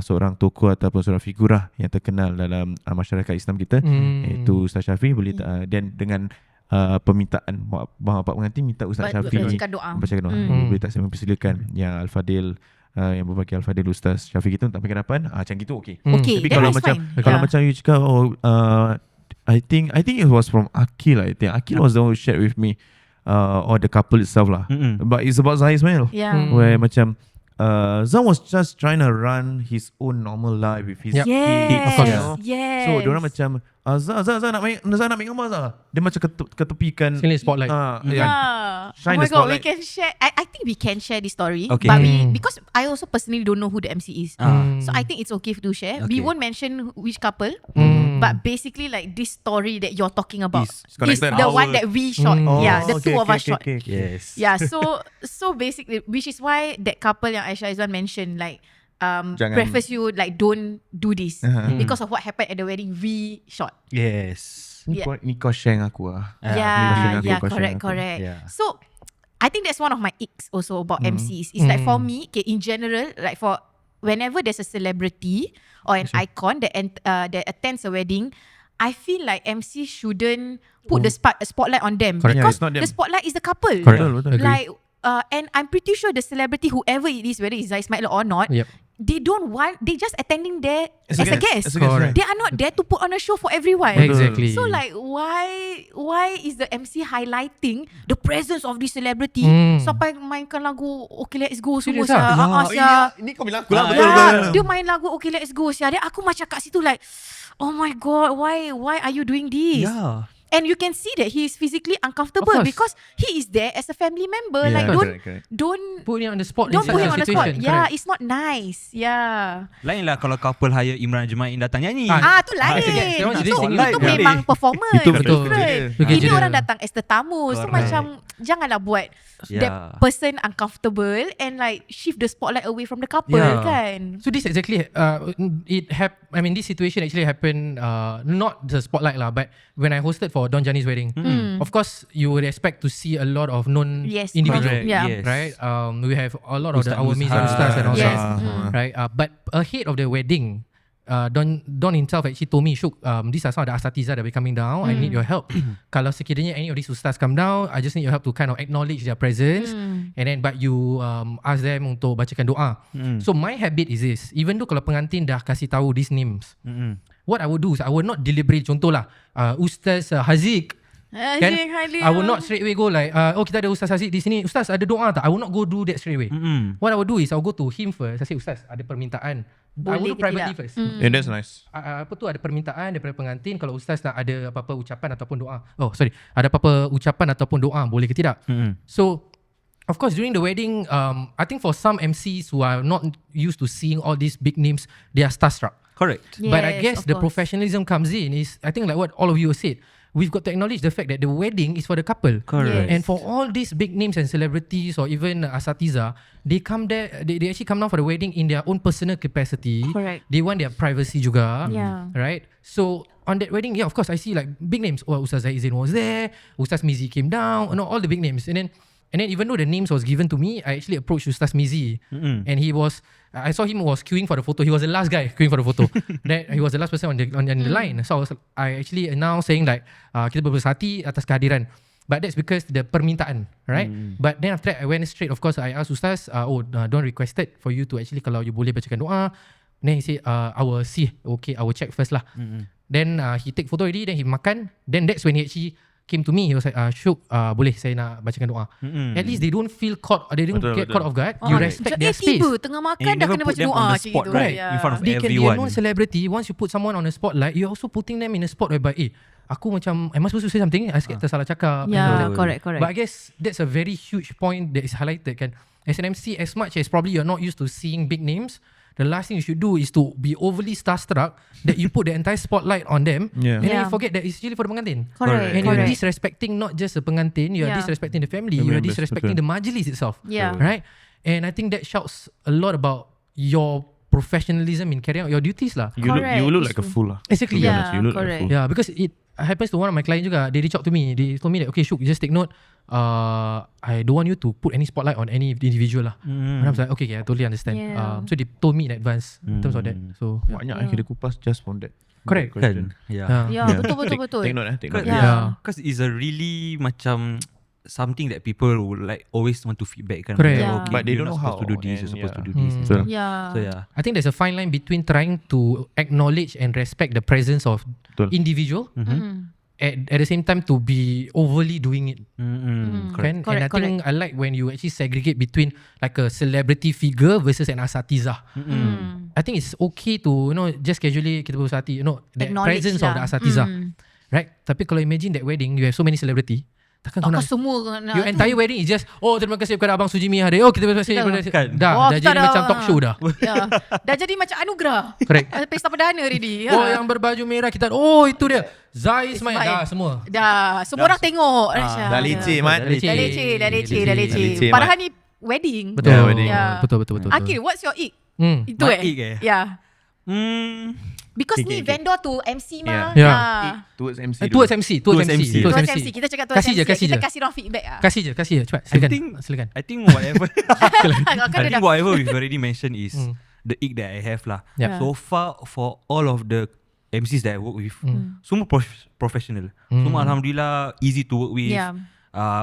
seorang tokoh ataupun seorang figurah yang terkenal dalam masyarakat Islam kita, iaitu Ustaz Syafi. Boleh dan dengan permintaan bapak pengantin minta Ustaz Syafi bacakan doa. Boleh tak saya mempersilakan yang Al-Fadil yang berbagi Al-Fadil Ustaz Syafi kita untuk sampai ke depan, macam gitu okay. Tapi kalau macam macam you cakap I think it was from Akil. I think Akil was the one who shared with me or the couple itself lah. But it's about Zai Ismail. Where macam Zan was just trying to run his own normal life with his kids. Of course. Yes. So diorang macam Zan nak main gambar Zan. Dia macam ketepikan Sini spotlight. Shine Oh my the god, we spotlight. can share. I think we can share this story. Okay. But because I also personally don't know who the MC is. So I think it's okay to share. We Okay. won't mention which couple. But basically like this story that you're talking about Is is connected. the one that we shot. The two of us shot. Yes. Yeah, so basically, which is why that couple yang Aisyah Izwan mentioned, like Jangan. preface you like don't do this because of what happened at the wedding we shot. Yes. Ni kau share dengan aku lah. Yeah, kau share dengan aku. correct. Yeah. So I think that's one of my icks also about MCs. It's like for me, okay, in general, like for whenever there's a celebrity or an icon that attends a wedding, I feel like MC shouldn't put the spotlight on them. Correct. Because Yeah, it's not them. the spotlight is the couple. Correct. Betul. Like and I'm pretty sure the celebrity, whoever it is, whether it's Zai Ismail or not, Yep. they don't want, they just attending there as a guest. Correct. They are not there to put on a show for everyone. Exactly. So like why is the MC highlighting the presence of this celebrity sampai mainkan lagu Okay Let's Go semua Serious ah? sia. Ini kau bilang aku lah. Yeah, dia main lagu Okay Let's Go sia. Dia aku macam kat situ like, oh my god, why are you doing this? Yeah. And you can see that he is physically uncomfortable Of course. because he is there as a family member. Yeah, Like correct. don't Put him on the spot. don't in put such him a on the spot. situation. Yeah, Correct. it's not nice. Yeah. Lain lah kalau couple hire Imran Jemain datang nyanyi. Tu lain. that one is Itu singing. memang performance. Itu betul. Different. Okay, Ini jadi- orang datang as tetamu. So Correct. macam janganlah buat Yeah. that person uncomfortable and like shift the spotlight away from the couple Yeah. kan. So this exactly this situation actually happened not the spotlight lah, but when I hosted for Don Jani's wedding. Of course you would expect to see a lot of known Yes, individual, Correct. Yeah. Yes. right? We have a lot of the Ustaz our Mizan Ustaz and all Yes. that, right? But ahead of the wedding, Don himself actually told me, Syuk, these are some of the asatiza that will be coming down. I need your help. Kalau sekiranya any of these ustaz come down, I just need your help to kind of acknowledge their presence. And then but you ask them untuk bacakan doa. So my habit is this, even though kalau pengantin dah kasih tahu these names, what I would do is I would not deliberate. Contohlah Ustaz Haziq, kan? I will not straight away go like kita ada Ustaz Haziq di sini, Ustaz ada doa tak? I will not go do that straight away. What I will do is I will go to him first. I say, Ustaz ada permintaan. I will Boleh do ke privately tidak? first. Yeah, that's nice. Apa tu, ada permintaan daripada pengantin, kalau Ustaz nak ada apa-apa ucapan ataupun doa. Ada apa-apa ucapan ataupun doa, boleh ke tidak? So of course during the wedding, I think for some MCs who are not used to seeing all these big names, they are starstruck. Correct. Yes, But I guess of the course. professionalism comes in is, I think like what all of you said, we've got to acknowledge the fact that the wedding is for the couple. Correct. Yes. And for all these big names and celebrities or even asatiza, they come there, they actually come down for the wedding in their own personal capacity. Correct. They want their privacy juga. Yeah. Right? So on that wedding, yeah, of course I see like big names. Oh, Ustaz Zaizin was there, Ustaz Mizi came down, all the big names. And then even though the names was given to me, I actually approached Ustaz Mizi. And I saw him was queuing for the photo. He was the last guy queuing for the photo. He was the last person on the line. So I actually announced saying like, kita berbesar hati atas kehadiran. But that's because the permintaan, right? But then after that, I went straight. Of course, I asked Ustaz, don't request it for you to actually, kalau you boleh bacakan doa. Then he said, I will see. Okay, I will check first lah. Then he take photo already. Then he makan. Then that's when he actually came to me. He was like, Syuk, boleh saya nak bacakan doa. At least they don't feel caught, they don't get caught off guard. You respect their space. Tiba tengah makan dah kena baca doa macam spot, gitu. right? Yeah. In front of They can be a everyone. known celebrity. Once you put someone on a spotlight, you're also putting them in a spot whereby, aku macam, am I supposed to say something? I scared tersalah cakap. Yeah, Betul. correct. But I guess that's a very huge point that is highlighted kan. As an MC, as much as probably you're not used to seeing big names, the last thing you should do is to be overly starstruck that you put the entire spotlight on them and then Yeah. you forget that it's really for the pengantin. Correct. And you're correct. disrespecting not just the pengantin, you're Yeah. disrespecting the family, The you're members, disrespecting betul. the majlis itself. Yeah. Right? And I think that shouts a lot about your professionalism in carrying out your duties lah. You look Correct, like a it's fool lah. Exactly. To be Yeah, honest, you look like a correct. fool. Yeah, because it happens to one of my clients juga. They reach out to me. They told me that, okay, Syuk, just take note. I don't want you to put any spotlight on any individual lah. And I was like, okay, I totally understand. Yeah. So they told me in advance in terms of that. So yeah. Banyak kita kupas just from that. Correct. question. Kan? Yeah. Yeah, betul. Take note take note. Yeah. Because it's a really macam something that people would like always want to feedback kan. Correct. Yeah. Okay, But they you're don't not know supposed to how, do this, you're and supposed to do yeah. this. So, Yeah. So yeah. I think there's a fine line between trying to acknowledge and respect the presence of Betul. individual at the same time to be overly doing it. Correct. Kan? And I Correct, think I like when you actually segregate between like a celebrity figure versus an asatizah. I think it's okay to just casually kita berbesar hati, the Acknowledge presence of the lah. asatizah, right? Tapi kalau imagine that wedding, you have so many celebrity, takkan kau Takkan nak semua nak your entire wedding is just terima kasih kepada Abang Sujimi hari. Kita berbesar hati kepada Kan? dah kita jadi macam talk show dah. Yeah. Dah jadi macam anugerah. Correct. Pesta perdana already. Yang berbaju merah kita itu dia Zai Ismail dah semua. Dah semua orang tengok. Dah leceh Mat. Dah leceh. leceh, Padahal ni wedding. Betul. Yeah, wedding. Yeah. Betul. Akil, what's your ick? Itu My ick Yeah. Because Okay, ni okay. vendor to MC mah. Yeah. Towards MC. Towards MC. Towards MC. Towards MC. Kita cakap towards Kasih MC. je, kasih Kita je. kasih orang feedback lah. Kasih je. Cepat. Silakan. I think whatever Kan I dia think dah whatever we've already mentioned is the ick that I have lah. Yeah. So far for all of the MCs that I work with, semua professional. Semua alhamdulillah easy to work with. Yeah.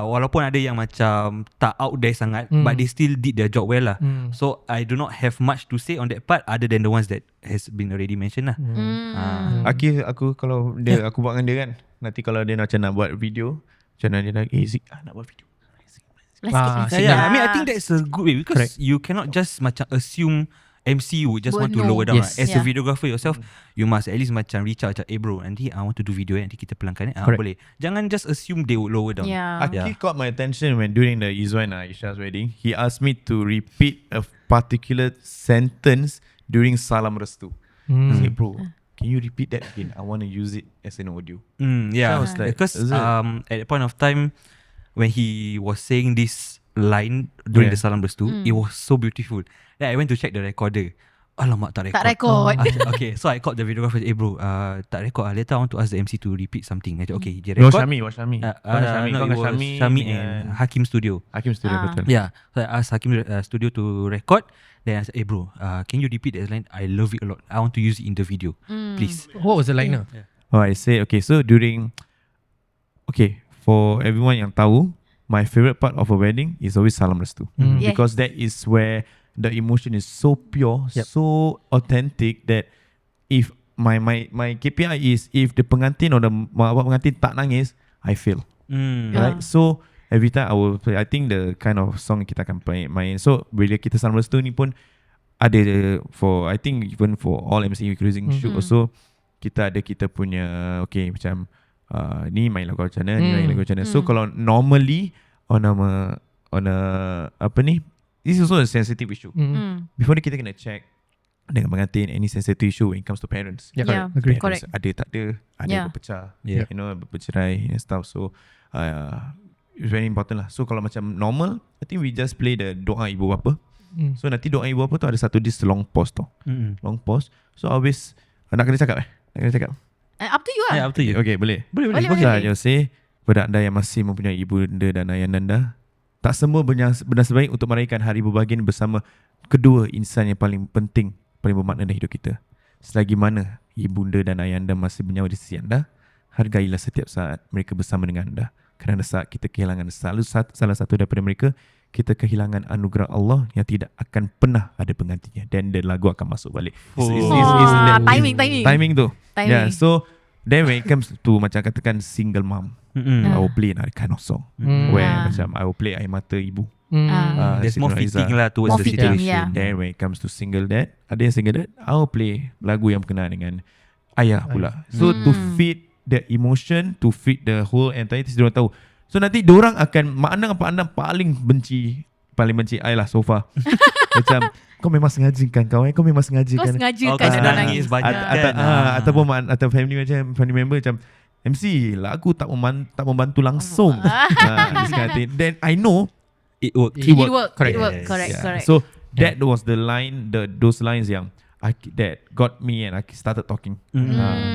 Walaupun ada yang macam tak out there sangat, but they still did their job well lah. So I do not have much to say on that part other than the ones that has been already mentioned lah. Aku kalau aku buat dengan dia kan, nanti kalau dia macam nak buat video, macam mana dia nak Zik nak buat video. Let's Ah, skip. Yeah, I mean I think that's a good way because Correct. you cannot just macam assume MC would just want to No. lower down. Yes. Right? As a Yeah. videographer yourself, you must at least macam reach out macam, bro, nanti I want to do video nanti kita pelangkan Correct. boleh. Jangan just assume they would lower down. Yeah. Aki caught my attention when during the Izwan Aisha's wedding, he asked me to repeat a particular sentence during Salam Restu. I said, bro, can you repeat that again? I want to use it as an audio. Yeah, So I was like, because is it? at the point of time when he was saying this line during the Salam Restu, it was so beautiful. Then I went to check the recorder. Alamak, tak record. Tak record. Okay, so I called the videographer. Bro, tak record. Later I want to ask the MC to repeat something. I said, okay, dia No, record. Syami. No, Kau it was Syami and Hakim Studio. Hakim Studio, betul. Yeah, so I asked Hakim Studio to record. Then I said, bro, can you repeat that line? I love it a lot. I want to use it in the video. Please. What was the liner? Oh, I say, okay, so for everyone yang tahu, my favorite part of a wedding is always Salam Restu. Yeah. Because that is where the emotion is so pure, so authentic that if my KPI is if the pengantin or the mak bapak pengantin tak nangis, I fail. Right? So every time I will play, I think the kind of song kita akan main. So bila kita Salam Restu ni pun ada for, I think even for all MC including Syuk also, kita ada kita punya macam ni main lagu macam mana, ni main lagu macam mana. So kalau normally on a apa ni, this is also a sensitive issue. Before ni kita kena check dengan mengatin any sensitive issue when it comes to parents. Yeah, Yeah, correct. Agree. correct. Ada tak ada, ada Yeah. berpecah, Yeah. bercerai and stuff. So it's very important lah. So kalau macam normal, I think we just play the doa ibu bapa. So nanti doa ibu bapa tu ada satu this long pause tau. Long pause. So always nak kena cakap Nak kena cakap. Up to you lah. Yeah, up to you. Okay, boleh. Boleh. Boleh. So you say, pada anda yang masih mempunyai ibu anda dan ayah anda, tak semua benar sebaik untuk meraihkan hari berbahagia bersama kedua insan yang paling penting, paling bermakna dalam hidup kita. Selagi mana ibunda dan ayah anda masih bernyawa di sisi anda, hargailah setiap saat mereka bersama dengan anda. Kerana saat kita kehilangan salah satu daripada mereka, kita kehilangan anugerah Allah yang tidak akan pernah ada penggantinya. Dan lagu akan masuk balik. Timing tu. Yeah, so then when it comes to macam katakan single mom, I will play another kind of song where macam I will play air mata ibu. There's more fitting lah towards More the fitting, situation. yeah. Then when it comes to single dad, ada yang single dad, I will play lagu yang berkenaan dengan ayah pula. So to fit the emotion, to fit the whole entire, diorang tahu. So nanti diorang akan pandang paling benci I lah so far. Macam kau memang sengaja kan kau memang sengaja Kau kan. sengaja Oh, kan kau nak nangis nangis. banyak kan. Ataupun atau family member macam MC lagu tak membantu langsung. This kind of thing. Then I know It worked. It worked. Correct. Correct. So that was the line, those lines yang that got me and I started talking.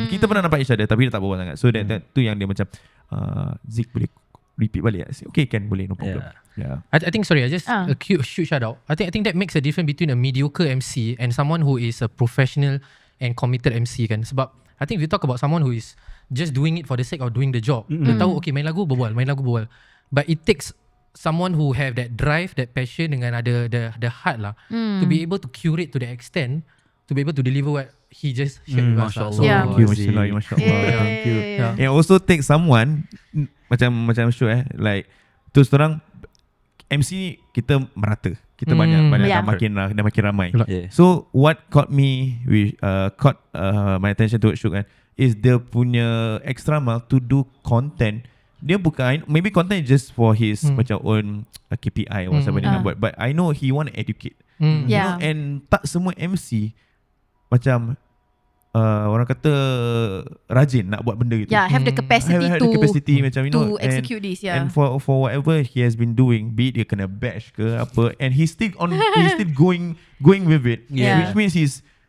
Kita pernah nampak each other tapi dia tak berbual sangat. So that tu yang dia macam Zik boleh repeat balik. I say, okay, can, boleh, no problem. Yeah. I think sorry, I just a huge shout out. I think that makes a difference between a mediocre MC and someone who is a professional and committed MC kan. Sebab I think if you talk about someone who is just doing it for the sake of doing the job, dia tahu okay main lagu berbual. But it takes someone who have that drive, that passion dengan ada the heart lah to be able to curate to the extent to be able to deliver what he just shared with us. Masya So, Allah. Yeah. Thank you, Masya Allah. Thank you. Yeah. And also take someone macam show like terus terang MC kita merata. Kita banyak Yeah. dah makin ramai. Yeah. So what caught my attention to Syuk kan is dia punya extra mile to do content. Dia bukan, maybe content is just for his macam own KPI or whatever dia nak buat, but I know he want to educate. You Yeah. know, and tak semua MC macam orang kata rajin nak buat benda gitu. Yeah, have the capacity Have to the capacity macam you know, to execute this. Yeah. and for whatever he has been doing, be it dia kena bash ke apa, and he's still going with it. Yeah. Which means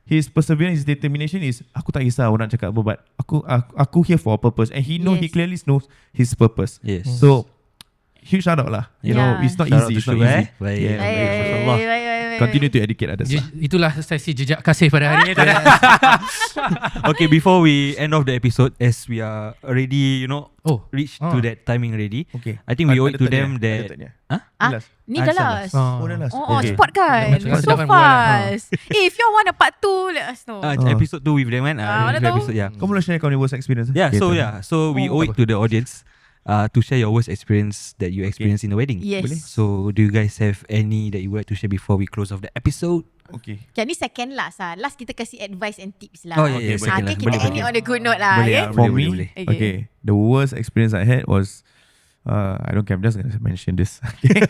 his perseverance, his determination is aku tak kisah orang cakap apa, but aku here for a purpose, and he clearly knows his purpose. Yes. So huge shout out lah. You know, Yeah. it's not Shout out easy. to It's not Syuk, easy. Baik. Yeah, Baik. baik. Masya-Allah. Continue to educate others. Itulah sesi jejak kasih pada hari ini. Okay, before we end off the episode, as we are already, reached to that timing already, Okay. I think we owe it to them that. Ni dah last. Oh, dah last. Oh, Okay. cepat kan? Macam So sedap kan buat fast. If you want a part 2, let us know. Episode 2 with them kan? mana tahu? Episode, yeah. Kau mula share kau ni worst experience. Yeah, so we owe it to the audience to share your worst experience that you experienced in the wedding. Yes. Boleh? So do you guys have any that you would like to share before we close off the episode? Okay. Okay, ni second last lah. Last kita kasih advice and tips lah. Oh, yeah, Okay, second Okay, last. kita Boleh, end it boleh. on a good note lah. Boleh, Okay? ah. For Boleh, me, boleh. okay, the worst experience I had was I don't care, I'm just gonna mention this. Okay.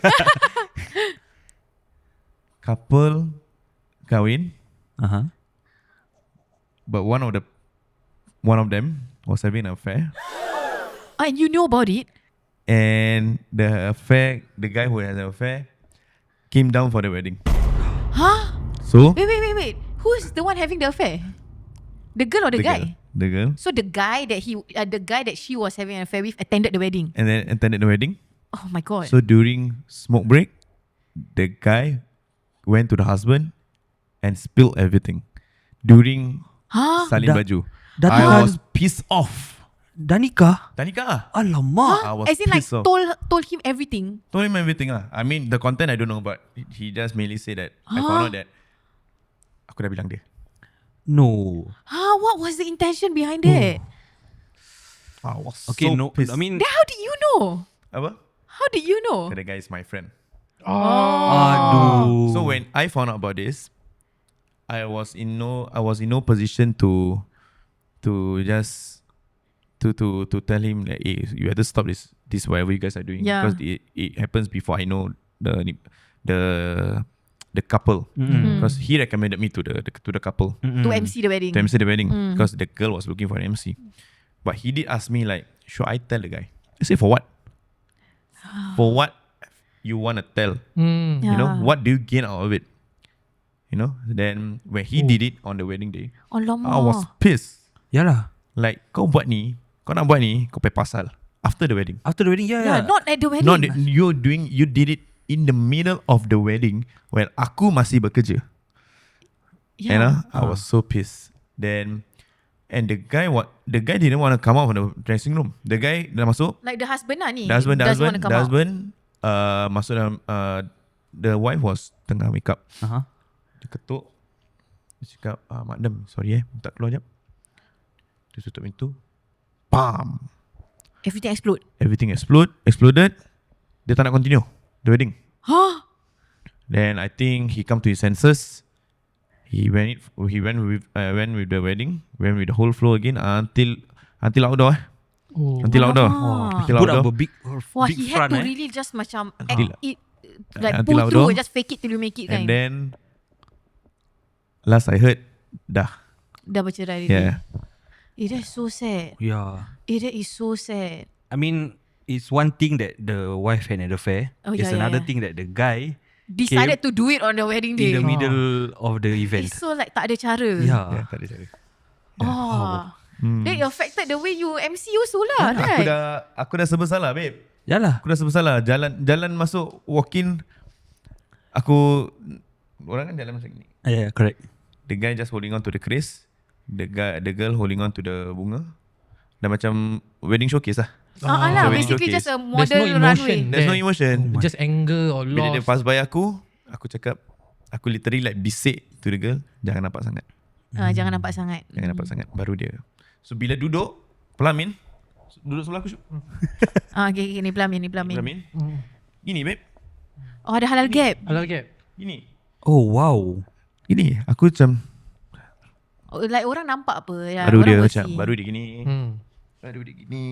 Couple kahwin, but one of them was having an affair, And you know about it? and the guy who has an affair came down for the wedding. Huh? So Wait. Who's the one having the affair? The girl or the guy? the girl, So the guy that she was having an affair with attended the wedding. and then attended the wedding. Oh my god. So during smoke break, the guy went to the husband and spilled everything during salin baju. I was pissed off. Dah nikah? Tanika, Alamak. I was As in like pissed off. told him everything. Told him everything lah. I mean the content I don't know, but he just mainly said that I found out that aku dah bilang dia. No. What was the intention behind it? I was Okay, so no. pissed. I mean, Then how did you know? Apa? How did you know? That guy is my friend. aduh. So when I found out about this, I was in no position to just to tell him like, hey, you have to stop this whatever you guys are doing, Yeah. because it happens before I know the the couple because he recommended me to the couple To MC the wedding. to MC the wedding because the girl was looking for an MC. But he did ask me like, should I tell the guy? I said, for what? For what you want to tell? You know, what do you gain out of it? You know, then when he did it on the wedding day, Alamak. I was pissed. Yalah. Like, kau nak buat ni, kau pay pasal after the wedding. After the wedding, Yeah, not at the wedding. Not that you did it in the middle of the wedding when aku masih bekerja. Yeah. You know, I was so pissed. Then, and the guy didn't want to come out from the dressing room. The guy dah masuk. Like the husband lah ni. The husband Doesn't wanna come out. masuk dalam. The wife was tengah make up. Dia ketuk. Dia cakap, madam, sorry minta keluar jap. Dia tutup pintu. Bam. Everything explode. Everything exploded. Dia tak nak continue the wedding. Huh? Then I think he come to his senses. He went with the wedding, went with the whole flow again until outdoor. Until outdoor. Until Put outdoor. up a big Wah, big he had front to really just macam Until- act it, like until pull through, outdoor. just fake it till you make it And kan. then last I heard, dah. Dah bercerai dia. Yeah. That is so sad. Yeah. That is so sad. I mean, it's one thing that the wife had an affair. Oh, It's yeah, another yeah. thing that the guy Decided to do it on the wedding day. in the middle of the event. It's so like tak ada cara. Yeah. Tak ada cara. Oh. That affected the way you MC also lah, right? Aku dah serba salah, babe. Yalah. Aku dah serba salah. Jalan masuk walk in. Orang kan jalan macam ni. Yeah, correct. The guy just holding on to the crease. The girl holding on to the bunga. Dah macam wedding showcase lah. Lah, So basically showcase. just a There's model no emotion. runway. There's no There. emotion. Just anger or Bila dia loss. pass by aku cakap, aku literally like bisik to the girl, jangan nampak sangat. Jangan nampak sangat. Jangan nampak sangat. Baru dia. So bila duduk, pelamin. Duduk sebelah aku. Okay, ni pelamin. Pelamin. Gini, babe. Oh, ada halal gap. Halal gap. Gini. Oh wow. Gini. Aku macam, Oh, like orang nampak apa. Ya, baru dia orang macam, bersih. baru dia gini. Baru dia gini.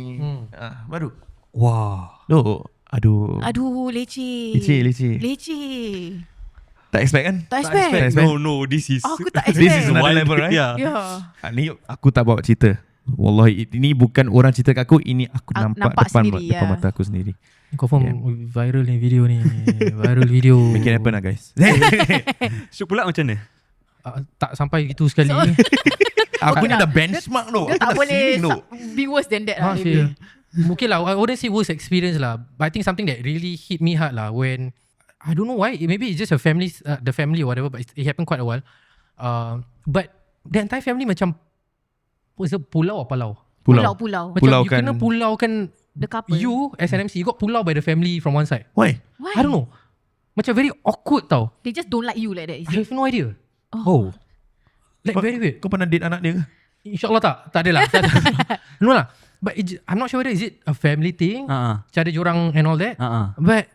Baru. Wow. Aduh. Aduh, leceh. Leceh. Tak expect kan? Tak expect. No, this is Aku tak This is expect. another level, right? Yeah. Yeah. Ni aku tak bawa cerita. Wallahi, ini bukan orang cerita kat aku. Ini aku nampak sendiri, depan ya. mata aku sendiri. Confirm viral ni video ni. Viral video. Make it happen lah, guys. Syuk pula macam mana? Tak sampai gitu sekali. Aku ni dah benchmark tu. Dia Aku tak dah boleh feeling tu. be worse than that lah. Feel. Mungkin lah, I wouldn't say worst experience lah, but I think something that really hit me hard lah when, I don't know why, maybe it's just the family or whatever, but it happened quite a while. But the entire family macam, was it pulau or palau? Pulau. Macam Pulau you kan- kena pulaukan The couple. you as an MC, you got pulau by the family from one side. Why? Why? I don't know. Macam very awkward tau. They just don't like you like that. Is I it? have no idea. Oh. Like very weird. Kau pernah date anak dia ke? InsyaAllah tak. Tak adalah. No lah. But I'm not sure whether is it a family thing, cara diorang and all that. But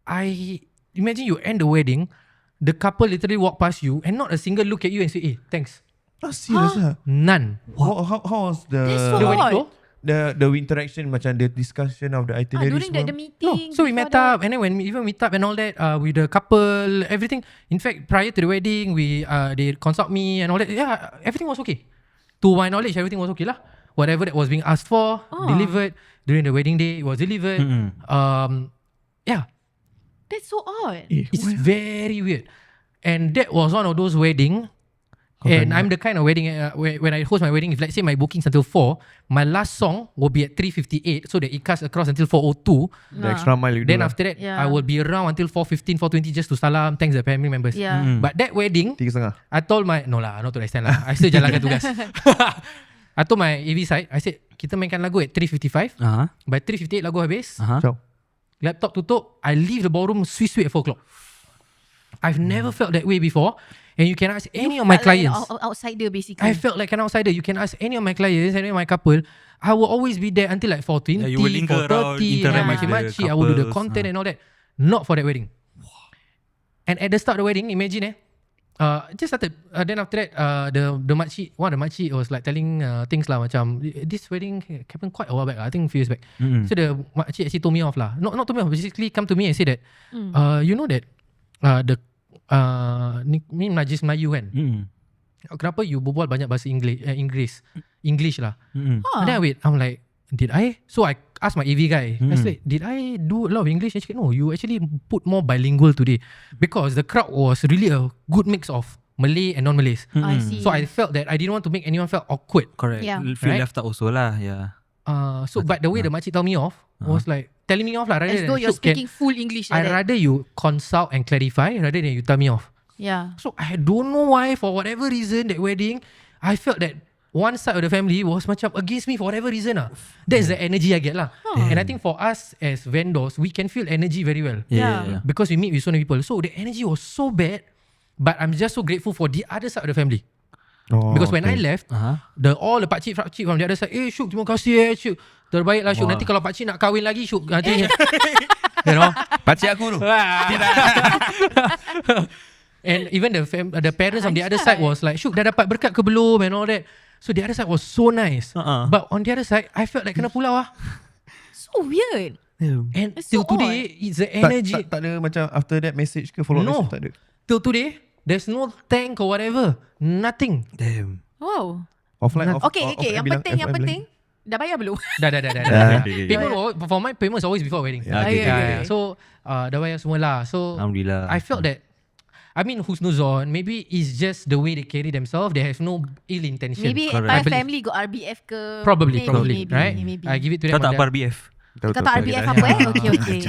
I imagine you end the wedding, the couple literally walk past you and not a single look at you and say, "Hey, thanks." Serious lah. None. How was That's so the The wedding odd. flow? the interaction, macam the discussion of the itinerary During the semua? meeting. No, so we met before up, and then when we even meet up and all that, with the couple, everything. In fact, prior to the wedding, they consult me and all that. Yeah, everything was okay. To my knowledge, everything was okay lah. Whatever that was being asked for, delivered. During the wedding day, it was delivered. Yeah, That's so odd. it's very weird. And that was one of those wedding. And I'm the kind of wedding when I host my wedding, if let's say my booking's until 4, my last song will be at 3:58, so that it cuts across until 4:02. The extra mile you do Then lah. after that, Yeah. I will be around until 4:15, 4:20 just to salam, thanks the family members. Yeah. But that wedding, 3.5. I told my, no lah, not to that extent lah. I still jalankan tugas. I told my AV side, I said, kita mainkan lagu at 3:55. By 3:58 lagu habis. Ciao. Laptop tutup, I leave the ballroom sweet at 4 o'clock. I've never felt that way before. And you can ask any of my Felt like clients. an outsider basically. I felt like an outsider. You can ask any of my clients, any of my couple. I will always be there until like 4:20, you will linger around, 4:30, interact with the machi-machi. I will do the couples, content and all that. Not for that wedding. And at the start of the wedding, imagine just started. Then after that, the makcik, one of the makcik was like telling things lah macam, this wedding happened quite a while back. I think a few years back. So the makcik actually told me off lah. Not told me off. Basically come to me and say that, you know that ni Najis Melayu kan. Kenapa you berbual banyak bahasa English lah. And then I'm like, did I? So I asked my AV guy. I said, did I do a lot of English? And she said, no, you actually put more bilingual today, because the crowd was really a good mix of Malay and non-Malays. I see. So I felt that I didn't want to make anyone feel awkward. Correct. Yeah. Feel Right? left out also lah. Yeah. So but the way the makcik tell me off was like telling me off lah, rather As than though you're Syuk, can- speaking full English I like that. rather you consult and clarify rather than you tell me off. Yeah. So I don't know why, for whatever reason, that wedding, I felt that one side of the family was macam against me for whatever reason lah. That's the energy I get lah. And I think for us as vendors, we can feel energy very well. Yeah. Because we meet with so many people. So the energy was so bad, but I'm just so grateful for the other side of the family. Because when I left, all the pakcik from the other side, Syuk, terima kasih Syuk, terbaik lah Syuk. Nanti kalau pakcik nak kahwin lagi Syuk, nanti you know. Pakcik aku tu. And even the parents on the other side was like, Syuk, dah dapat berkat ke belum and all that. So the other side was so nice. But on the other side, I felt like kena pulau lah. So weird. And It's till so today, it's the energy. Tak ada macam after that message ke follow No. message, tak ada. Till today, there's no thank or whatever. Nothing. Damn. Wow. Offline off. Okay. Yang penting. Dah bayar belum? Dah. Okay. Payment, for my payment is always before wedding. Yeah, okay. So dah bayar semua lah. So Alhamdulillah. I felt that, I mean, husnuzon, maybe it's just the way they carry themselves. They have no ill intention. Maybe Correct. entire I believe. family got RBF ke? Probably, Maybe, right? Maybe. I give it to them. Kau tak on apa that. RBF? Kau tak RBF apa Okay.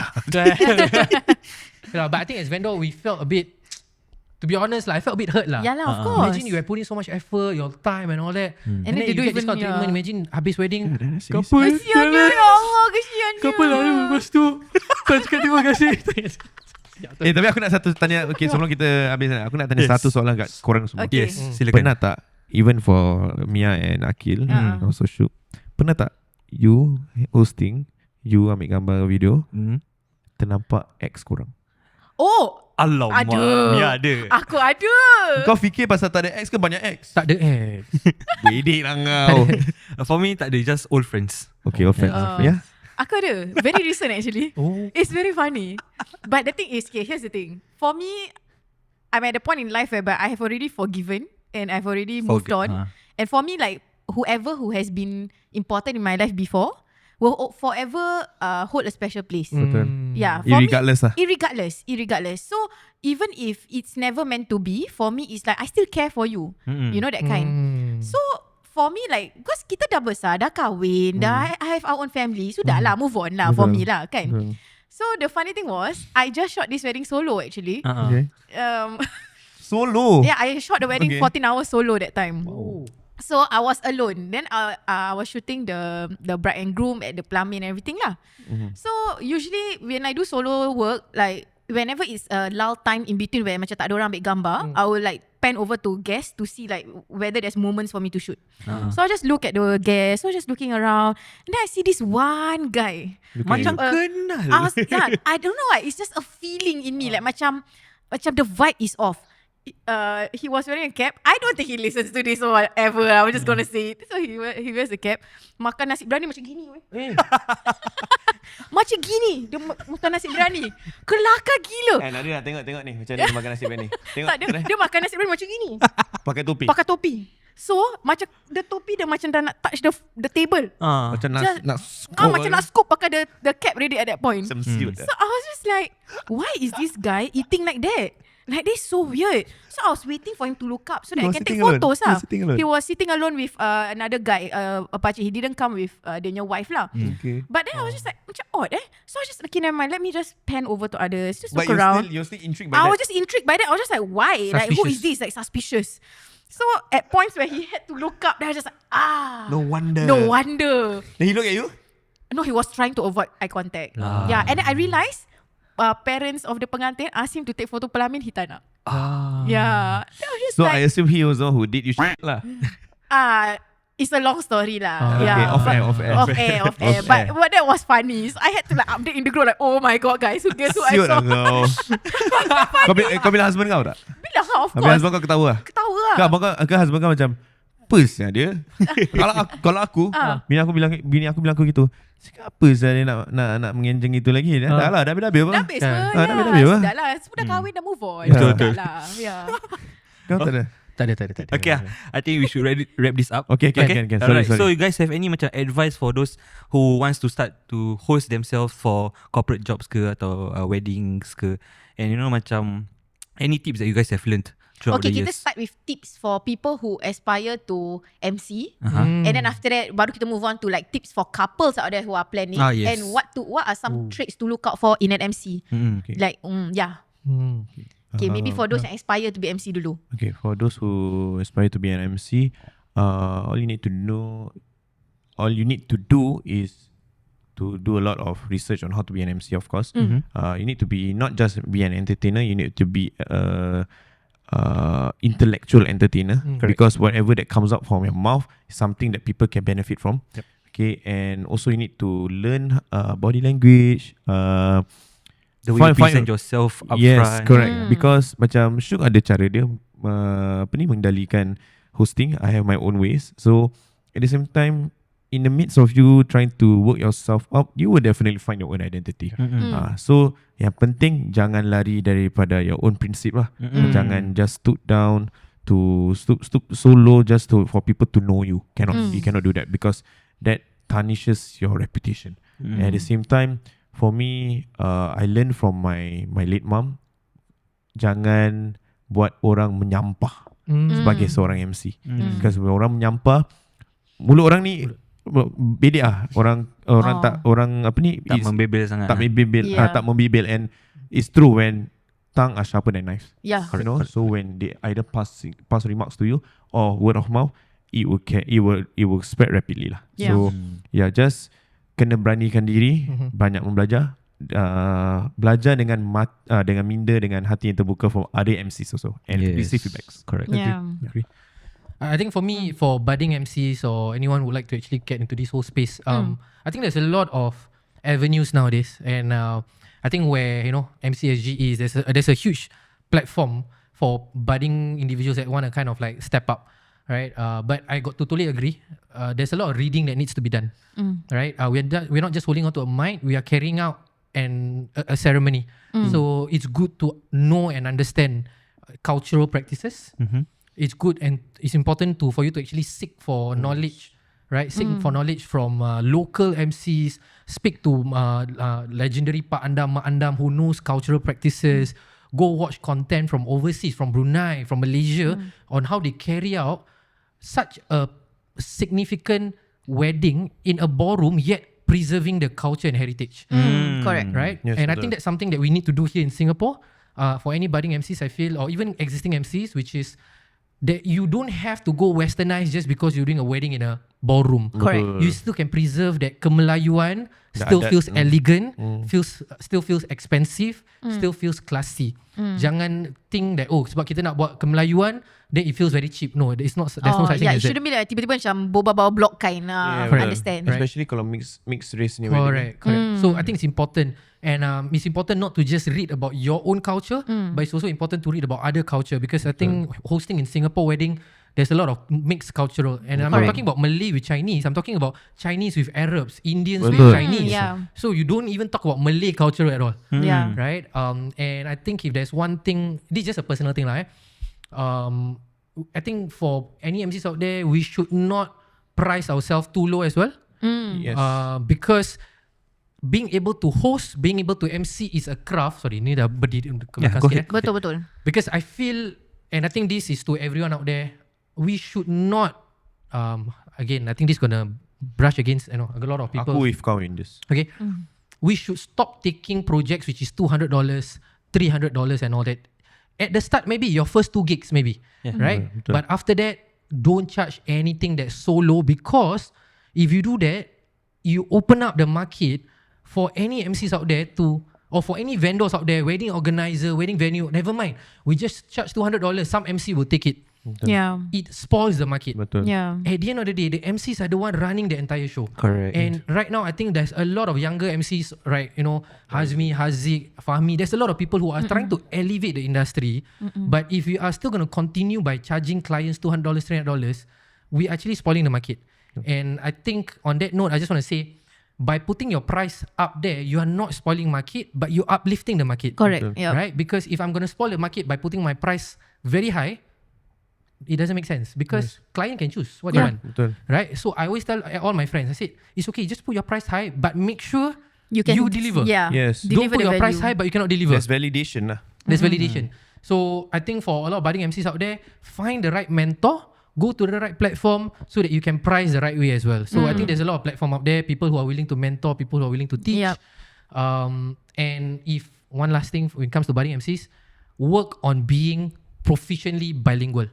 Yeah, but I think as vendor, we felt a bit, to be honest lah, I felt a bit hurt lah. Yalah, of course. Imagine you are putting so much effort, your time and all that, and then then they you don't get this kind of even, treatment. Imagine habis wedding, Kesiannya ya Allah, kesiannya. couple lah, lepas tu kau cakap terima kasih. Tapi aku nak tanya, okay, sebelum kita habis, aku nak tanya satu soalan kat korang semua. Okay. Yes, silakan. Pernah tak, even for Mia and Akil, also Syuk, pernah tak you hosting, you ambil gambar video, ternampak ex korang? Oh, Alamak. ada. Ya ada. Aku ada. Kau fikir pasal tak ada ex ke banyak ex? Tak ada Bedek lah kau. For me tak ada, just old friends. Okay, offense. Yeah. Aku ada. Very recent actually. Oh. It's very funny. But the thing is, okay, here's the thing. For me, I'm at the point in life whereby I have already forgiven and I've already moved on. And for me, like, whoever who has been important in my life before will forever hold a special place. Betul. Yeah, for Irregardless lah. Irregardless. So even if it's never meant to be, for me it's like I still care for you. You know that kind. So for me, like, because kita dah besar, dah kahwin, dah I have our own family, sudah lah, move on lah for me lah kan. So the funny thing was, I just shot this wedding solo actually. Okay. Um, Solo. yeah, I shot the wedding Okay. 14 hours solo that time. Oh. So I was alone. Then I was shooting the bride and groom at the plumbing and everything lah. So usually when I do solo work, like whenever it's a lull time in between where macam tak ada orang ambil gambar, I will like pan over to guests to see like whether there's moments for me to shoot. So I just look at the guests. So I just looking around, and then I see this one guy. Macam kenal. I don't know. It's just a feeling in me. Like macam the vibe is off. He was wearing a cap. I don't think he listens to this or whatever. I'm just gonna say it. So he wears a cap. Makan nasi biryani macam gini. Macam gini. Dia makan nasi biryani. Kelakar gila. Nak dia nak tengok ni macam dia makan nasi biryani. Tengok. Tak, dia makan nasi biryani macam gini. Pakai topi. Pakai topi. So macam the topi dia macam dah nak touch the table. Macam Just- nak Macam nak scoop pakai the cap ready at that point. Some siut. So I was just like, why is this guy eating like that? Like, this is so weird. So I was waiting for him to look up so that He I was can take sitting alone. photos He lah. was sitting alone. He was sitting alone with another guy, a pakcik. He didn't come with their wife lah. Okay. But then I was just like, macam odd So I was just like, okay, never mind. Let me just pan over to others. Just But look around. you're still intrigued by I that. was just intrigued by that. I was just like, why? Like, who is Suspicious. this? Like, suspicious. So at points where he had to look up, then I was just like, No wonder. no wonder. Then he look at you? No, he was trying to avoid eye contact. Yeah, and then I realised parents of the pengantin asked him to take photo pelamin, he tak nak. Yeah. That was just So I like, assume he was the one who did you shit lah. it's a long story lah. Okay, Yeah, off but- air. Off air. But that was funny. So I had to like update in the group like, oh my god guys, guess who I Siut lah saw? kau. Kau bila husband kau tak? Bila of Habis course. husband kau ketawa lah? Ketawa lah. Kau husband kau macam apa sih dia? Kalau aku, bini aku bilang aku gitu. Cakap apa sih dia nak mengenjeng itu lagi? Dah lah, dah habis apa? Dah habis pun. Dah lah. Semua dah kahwin, dah move on. Betul. Dah lah. Ya. Kau tak ada? Tak ada. Okay, I think we should wrap this up. Okay. Alright. Sorry. So you guys have any macam advice for those who wants to start to host themselves for corporate jobs ke atau weddings ke, and you know macam any tips that you guys have learned throughout Okay, the kita years? start with tips for people who aspire to MC. Uh-huh. And then after that, baru kita move on to like tips for couples out there who are planning. Yes. And what are some traits to look out for in an MC. Mm-hmm. Like, yeah. Okay, maybe for those yang aspire to be MC dulu. Okay, for those who aspire to be an MC, all you need to do is to do a lot of research on how to be an MC, of course. You need to be not just be an entertainer, you need to be intellectual entertainer, because whatever that comes out from your mouth is something that people can benefit from. Yep. Okay, and also you need to learn body language, The way you present yourself up yes, front. correct. Because macam Syuk ada cara dia mengendalikan hosting. I have my own ways. So at the same time, in the midst of you trying to work yourself up, you will definitely find your own identity. So yang penting jangan lari daripada your own principle lah. Jangan just stoop down to stoop so low just for people to know you. You cannot do that, because that tarnishes your reputation. And at the same time, for me, I learned from my late mom, jangan buat orang menyampah sebagai seorang MC. Because orang menyampah, mulut orang ni bedek lah. Orang Tak membebel sangat. tak membebel, Yeah. tak membebel, and it's true when tongue are sharper than knives. Yeah. You know, so when they either pass remarks to you or word of mouth, it will spread rapidly lah. Yeah. So just kena beranikan diri, banyak membelajar, belajar dengan minda, dengan hati yang terbuka for other MCs also, and receive feedbacks. Correct. Yeah. Agree. I think for me, for budding MCs or anyone who would like to actually get into this whole space, I think there's a lot of avenues nowadays, and I think where MCSG is, there's a huge platform for budding individuals that want to kind of like step up, right? But I got totally agree. There's a lot of reading that needs to be done, right? We're not just holding on to a mic; we are carrying out a ceremony. So it's good to know and understand cultural practices. It's good and it's important for you to actually seek for knowledge, right? Seek for knowledge from local MCs. Speak to legendary Pak Andam, Mak Andam who knows cultural practices. Go watch content from overseas, from Brunei, from Malaysia, on how they carry out such a significant wedding in a ballroom, yet preserving the culture and heritage. Correct. Right? Yes, And I betul. think that's something that we need to do here in Singapore. For any budding MCs, I feel, or even existing MCs, which is that you don't have to go westernized just because you're doing a wedding in a ballroom. Correct. You still can preserve that kemelayuan, The still adat, feels elegant, still feels expensive, still feels classy. Jangan think that sebab kita nak buat kemelayuan, then it feels very cheap. No, it's not. There's no such thing yeah, as it that. shouldn't be like tiba-tiba macam boba bawa block kind. Correct. Understand. Right. Especially kalau mixed race ni wedding. Correct. So I think it's important, and it's important not to just read about your own culture, but it's also important to read about other culture, because I think hosting in Singapore wedding, there's a lot of mixed cultural, and I'm not talking about Malay with Chinese. I'm talking about Chinese with Arabs, Indians with Betul. Chinese. Yeah. So you don't even talk about Malay culture at all. Yeah. Right? And I think if there's one thing, this is just a personal thing lah. I think for any MCs out there, we should not price ourselves too low as well. Yes. Because being able to host, being able to MC is a craft. Sorry, ni dah berdiri ke belakang go sikit, ahead. Betul. Because I feel, and I think this is to everyone out there, we should not, again, I think this is gonna brush against a lot of people. Aku with kau in this. Okay, we should stop taking projects which is $200, $300 and all that. At the start, maybe your first 2 gigs, maybe, right? Betul. But after that, don't charge anything that's so low, because if you do that, you open up the market for any MCs out there or for any vendors out there, wedding organizer, wedding venue, never mind. We just charge $200. Some MC will take it. Yeah. It spoils the market. Betul. Yeah. At the end of the day, the MCs are the one running the entire show. Correct. And right now, I think there's a lot of younger MCs, right? Hazmi, Haziq, Fahmi. There's a lot of people who are trying to elevate the industry. But if you are still going to continue by charging clients $200, $300, we actually spoiling the market. And I think on that note, I just want to say, by putting your price up there, you are not spoiling market, but you're uplifting the market. Correct. Yep. Right? Because if I'm going to spoil the market by putting my price very high, it doesn't make sense because client can choose what they want. Betul. Right? So I always tell all my friends, I said, it's okay, just put your price high, but make sure You can deliver. Yeah. Yes. Don't Deliver put the your price value. high, but you cannot deliver. There's validation lah. There's validation. So I think for a lot of budding MCs out there, find the right mentor, go to the right platform so that you can price the right way as well. So I think there's a lot of platform out there, people who are willing to mentor, people who are willing to teach. Yep. And if one last thing when it comes to budding MCs, work on being proficiently bilingual.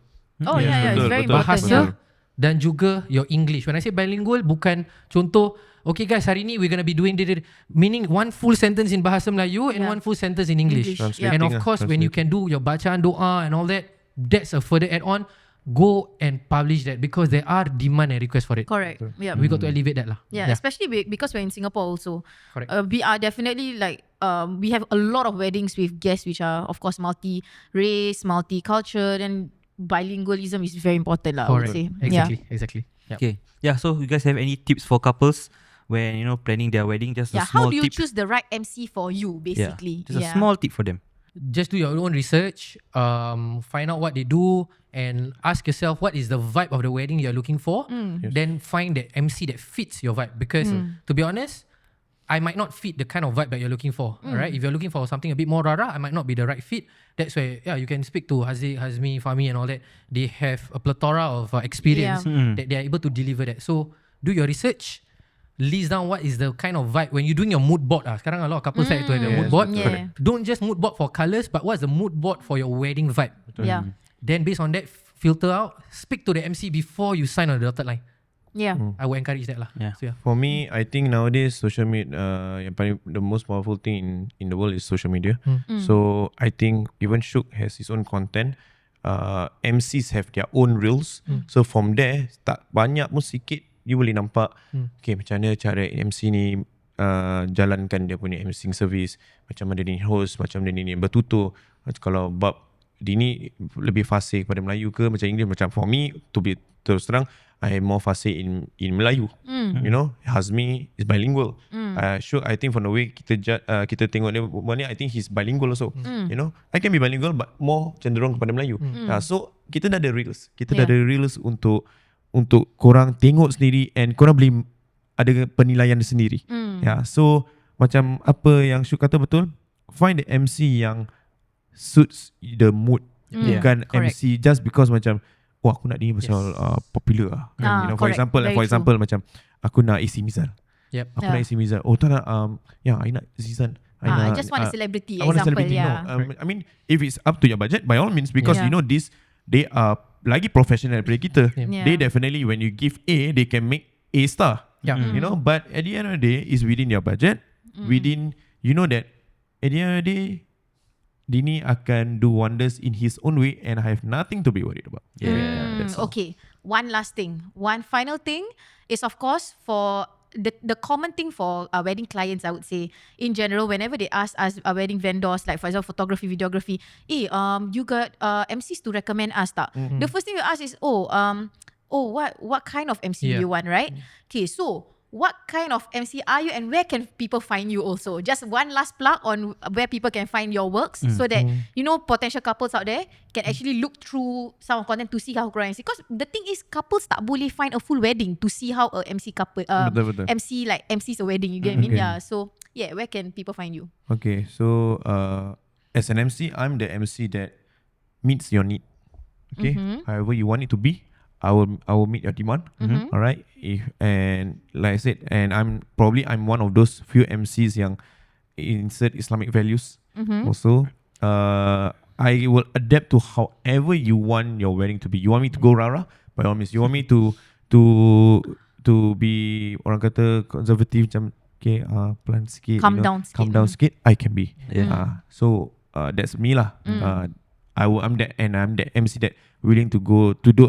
Oh yeah, it's betul, very betul. important. Bahasa Yeah. dan juga your English. When I say bilingual, bukan contoh, okay guys, hari ni we're gonna be doing meaning one full sentence in bahasa Melayu and Yeah. one full sentence in English. English, And of yeah. course, when you can do your bacaan doa and all that, that's a further add-on. Go and publish that because there are demand and request for it. Correct. Yeah. We got to elevate that lah. Yeah, especially because we're in Singapore also. Correct. We are definitely like we have a lot of weddings with guests which are of course multi-race, multi-culture, and bilingualism is very important lah. I would Correct. say. Exactly. Yep. Okay. Yeah, so you guys have any tips for couples when, planning their wedding? Just Yeah. a small How do you tip. choose the right MC for you, Yeah. basically? Just a small tip for them. Just do your own research, find out what they do, and ask yourself what is the vibe of the wedding you're looking for. Then find that MC that fits your vibe. Because to be honest, I might not fit the kind of vibe that you're looking for. Alright, if you're looking for something a bit more rara, I might not be the right fit. That's why you can speak to Haziq, Hazmi, Fahmi, and all that. They have a plethora of experience that they are able to deliver that. So do your research. List down what is the kind of vibe when you're doing your mood board. Sekarang a lot of couples like to have a mood board. Yeah. Don't just mood board for colours, but what's the mood board for your wedding vibe? Yeah. Then based on that, filter out, speak to the MC before you sign on the dotted line. Yeah. I would encourage that lah. Yeah. So yeah. For me, I think nowadays social media, the most powerful thing in the world is social media. So I think even Syuk has his own content. MCs have their own reels. So from there, tak banyak pun sikit, you boleh nampak okay, macam mana cara MC ni jalankan dia punya MCing service, macam mana dia ni host, macam mana dia ni bertutur. Kalau bab dia ni lebih fasih kepada Melayu ke macam English. Macam for me, to be terus terang, I am more fasih in Melayu. You know, Hazmi is bilingual. Sure, I think from the way kita tengok dia, I think he's bilingual also. You know, I can be bilingual but more cenderung kepada Melayu. So kita dah ada reels. Kita dah ada reels untuk korang tengok sendiri and korang boleh ada penilaian sendiri. So macam apa yang Syuk kata betul, find the MC yang suits the mood. Bukan correct. MC just because macam aku nak ni pasal popular lah. You know, for correct. example, Very macam aku nak AC Mizal. Yep. Aku nak AC Mizal. Oh tak nak I nak Zizan. I just want a celebrity I want a example. celebrity. Yeah. No, I mean, if it's up to your budget, by all means, because you know this, they are lagi professional daripada kita. Yeah. They definitely, when you give A, they can make A star. Yeah. You know, but at the end of the day, is within your budget. Within, you know that at the end of the day, Dini akan do wonders in his own way, and I have nothing to be worried about. That's all. Okay. One last thing. One final thing is of course for the common thing for our wedding clients, I would say, in general, whenever they ask us our wedding vendors, like for example photography, videography, you got MCs to recommend us tak? The first thing you ask is, what kind of MC do you want, right? Okay, so what kind of MC are you and where can people find you also? Just one last plug on where people can find your works so that, potential couples out there can actually look through some content to see how korang MC. Because the thing is, couples tak boleh find a full wedding to see how a MC couple, Betul. MC's a wedding, you get what I mean? Yeah, so where can people find you? Okay, so as an MC, I'm the MC that meets your need. Okay, however you want it to be, I will meet your demand. All right. And like I said, and I'm one of those few MCs yang insert Islamic values. Also, I will adapt to however you want your wedding to be. You want me to go rara? By all means. You want me to be orang kata conservative macam okay, pelan sikit, Calm down sikit. I can be. Yeah. So that's me lah. I'm that MC that willing to go to do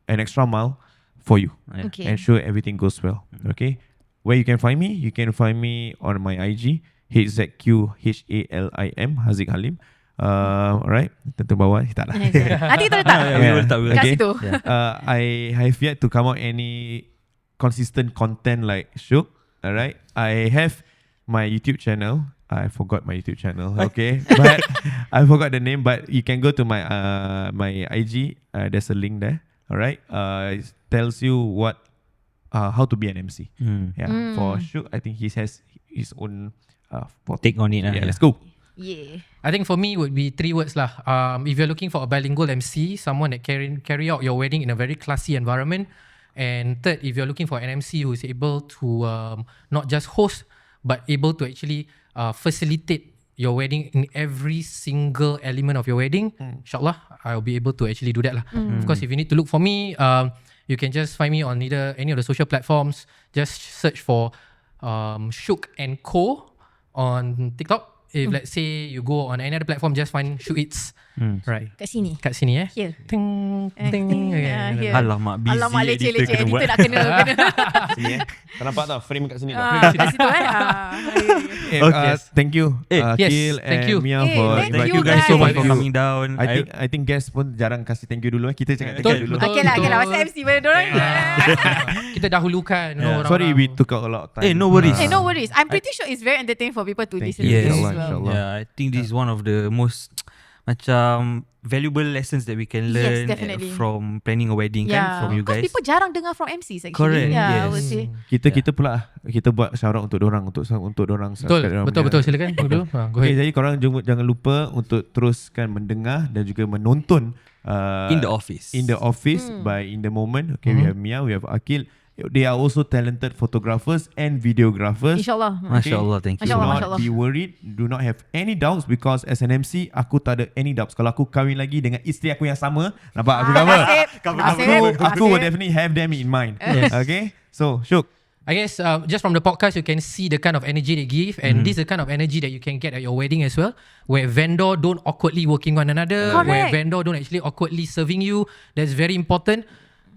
an extra mile for you. Okay. Ensure everything goes well. Okay. Where you can find me? You can find me on my IG, HZQHALIM, Haziq Halim. Alright, tentu bawah tak lah. Nanti kita letak We will letak, we will kat Okay. situ. I have yet to come out any consistent content like Syuk. Alright, I have my YouTube channel. I forgot my YouTube channel. Okay, but I forgot the name. But you can go to my my IG. There's a link there. Alright, it tells you how to be an MC. Yeah, for Syuk, I think he has his own Take on it. Yeah, let's go. Yeah. I think for me would be 3 words lah. If you're looking for a bilingual MC, someone that carry out your wedding in a very classy environment. And third, if you're looking for an MC who is able to not just host, but able to actually facilitate your wedding in every single element of your wedding, inshallah, I'll be able to actually do that lah. Of course, if you need to look for me, you can just find me on either any of the social platforms. Just search for Syuk and Co on TikTok. If let's say you go on any other platform, just find Syuk Eats. Right. Kat sini. Kat sini Here. Ting ting. Here. Alamak, busy Alamak, editor leceh-leceh. kena buat. Editor nak kena. Sini tak nampak tau frame kat sini tau. Kat situ Okay. Thank you, yes, Akil thank and you. Mia Hey, for thank Thank you you guys so much for guys. coming down. I think guest pun jarang kasih thank you dulu. Kita cakap thank Betul, you dulu. betul. Okay lah. Pasal MC pada dorang. Kita dahulukan Yeah. Sorry we took out a lot of time. No worries. Hey, no worries. I'm pretty sure it's very entertaining for people to Thank listen you. to Yes. this as Inshallah, well. inshallah. Yeah, I think this is one of the most macam valuable lessons that we can Yes, learn definitely. from planning a wedding kan from you Because guys. people jarang dengar from MCs actually. Correct, Yeah, I yes. would say. Kita pula kita buat shout out untuk dorang untuk dorang Betul silakan dulu. Go Okay, ahead. jadi korang jangan lupa untuk teruskan mendengar dan juga menonton In the office. In the office by Inthemoment. Okay, we have Mia, we have Akil. They are also talented photographers and videographers. InsyaAllah. Masya Allah, thank you. Masya Do Allah, not Masya Allah. be worried. Do not have any doubts because as an MC, aku tak ada any doubts. Kalau aku kahwin lagi dengan isteri aku yang sama, nampak aku cover? Aku will definitely have them in mind. Okay? So, Syuk. I guess just from the podcast you can see the kind of energy they give, and this is the kind of energy that you can get at your wedding as well, where vendor don't awkwardly working one another, where Correct. vendor don't actually awkwardly serving you. That's very important,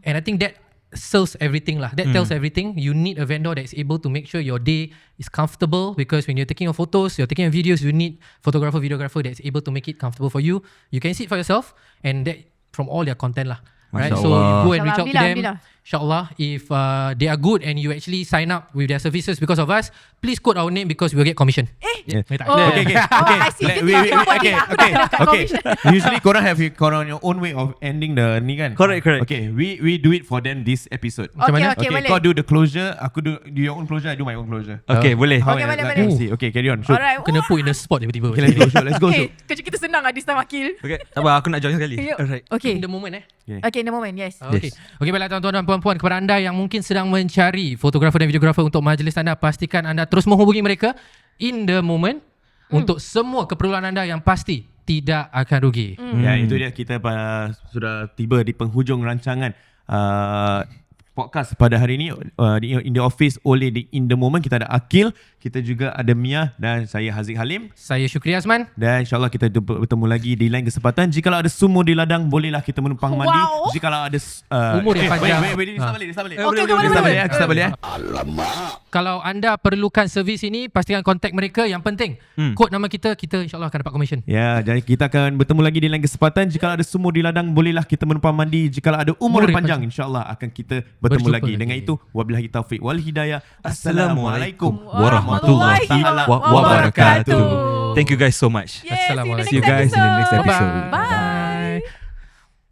and I think that serves everything lah. That tells everything. You need a vendor that is able to make sure your day is comfortable, because when you're taking your photos, you're taking your videos, you need videographer that is able to make it comfortable for you. You can see it for yourself, and that from all their content lah. Right, Masya so you Allah. go and reach out to them. Alhamdulillah. Inshallah, if they are good and you actually sign up with their services because of us, please quote our name because we'll get commission. Yeah. Oh. Okay. I see. Kita nak buat ni. Aku dah dapat commission. Usually korang have your own way of ending the ni kan? Correct. Okay, we do it for them this episode. Macam mana? Okay, boleh. Kau do the closure, aku do your own closure, I do my own closure. Okay, boleh. How Okay, I boleh, like boleh. MC. Okay, carry on. Syuk. Alright. Kena put in the spot tiba-tiba. Okay, let's go, Syuk. Let's go, Syuk. Kerja kita senang lah this time, Akil. Okay, sabar aku nak join sekali. Yuk. Alright. Okay. In the moment Okay, in the moment, yes. Okay. Okay, baiklah tuan-tuan dan puan-puan, kepada anda yang mungkin sedang mencari fotografer dan videografer untuk majlis anda, pastikan anda terus menghubungi mereka in the moment untuk semua keperluan anda yang pasti tidak akan rugi. Ya, itu dia, kita sudah tiba di penghujung rancangan podcast pada hari ini in the office oleh di Inthemoment. Kita ada Akil, kita juga ada Mia dan saya Haziq Halim. Saya Syukri Azman. Dan insyaAllah kita bertemu lagi di lain kesempatan. Jikalau ada sumur di ladang, bolehlah kita menumpang mandi. Wow. Jikalau ada Umur yang panjang. Wait, start balik. Okay, Start balik. Kalau anda perlukan servis ini, pastikan kontak mereka. Yang penting, kod nama kita insyaAllah akan dapat commission. Ya, jadi kita akan bertemu lagi di lain kesempatan. Jikalau ada sumur di ladang, bolehlah kita menumpang mandi. Jikalau ada umur yang panjang, insyaAllah akan kita bertemu Berjumpa lagi. lagi. Dengan itu, wabillahi taufiq wal hidayah. Assalamualaikum warahmatullahi wabarakatuh. Thank you guys so much. Yes, Assalamualaikum. See you guys in the next episode. Bye.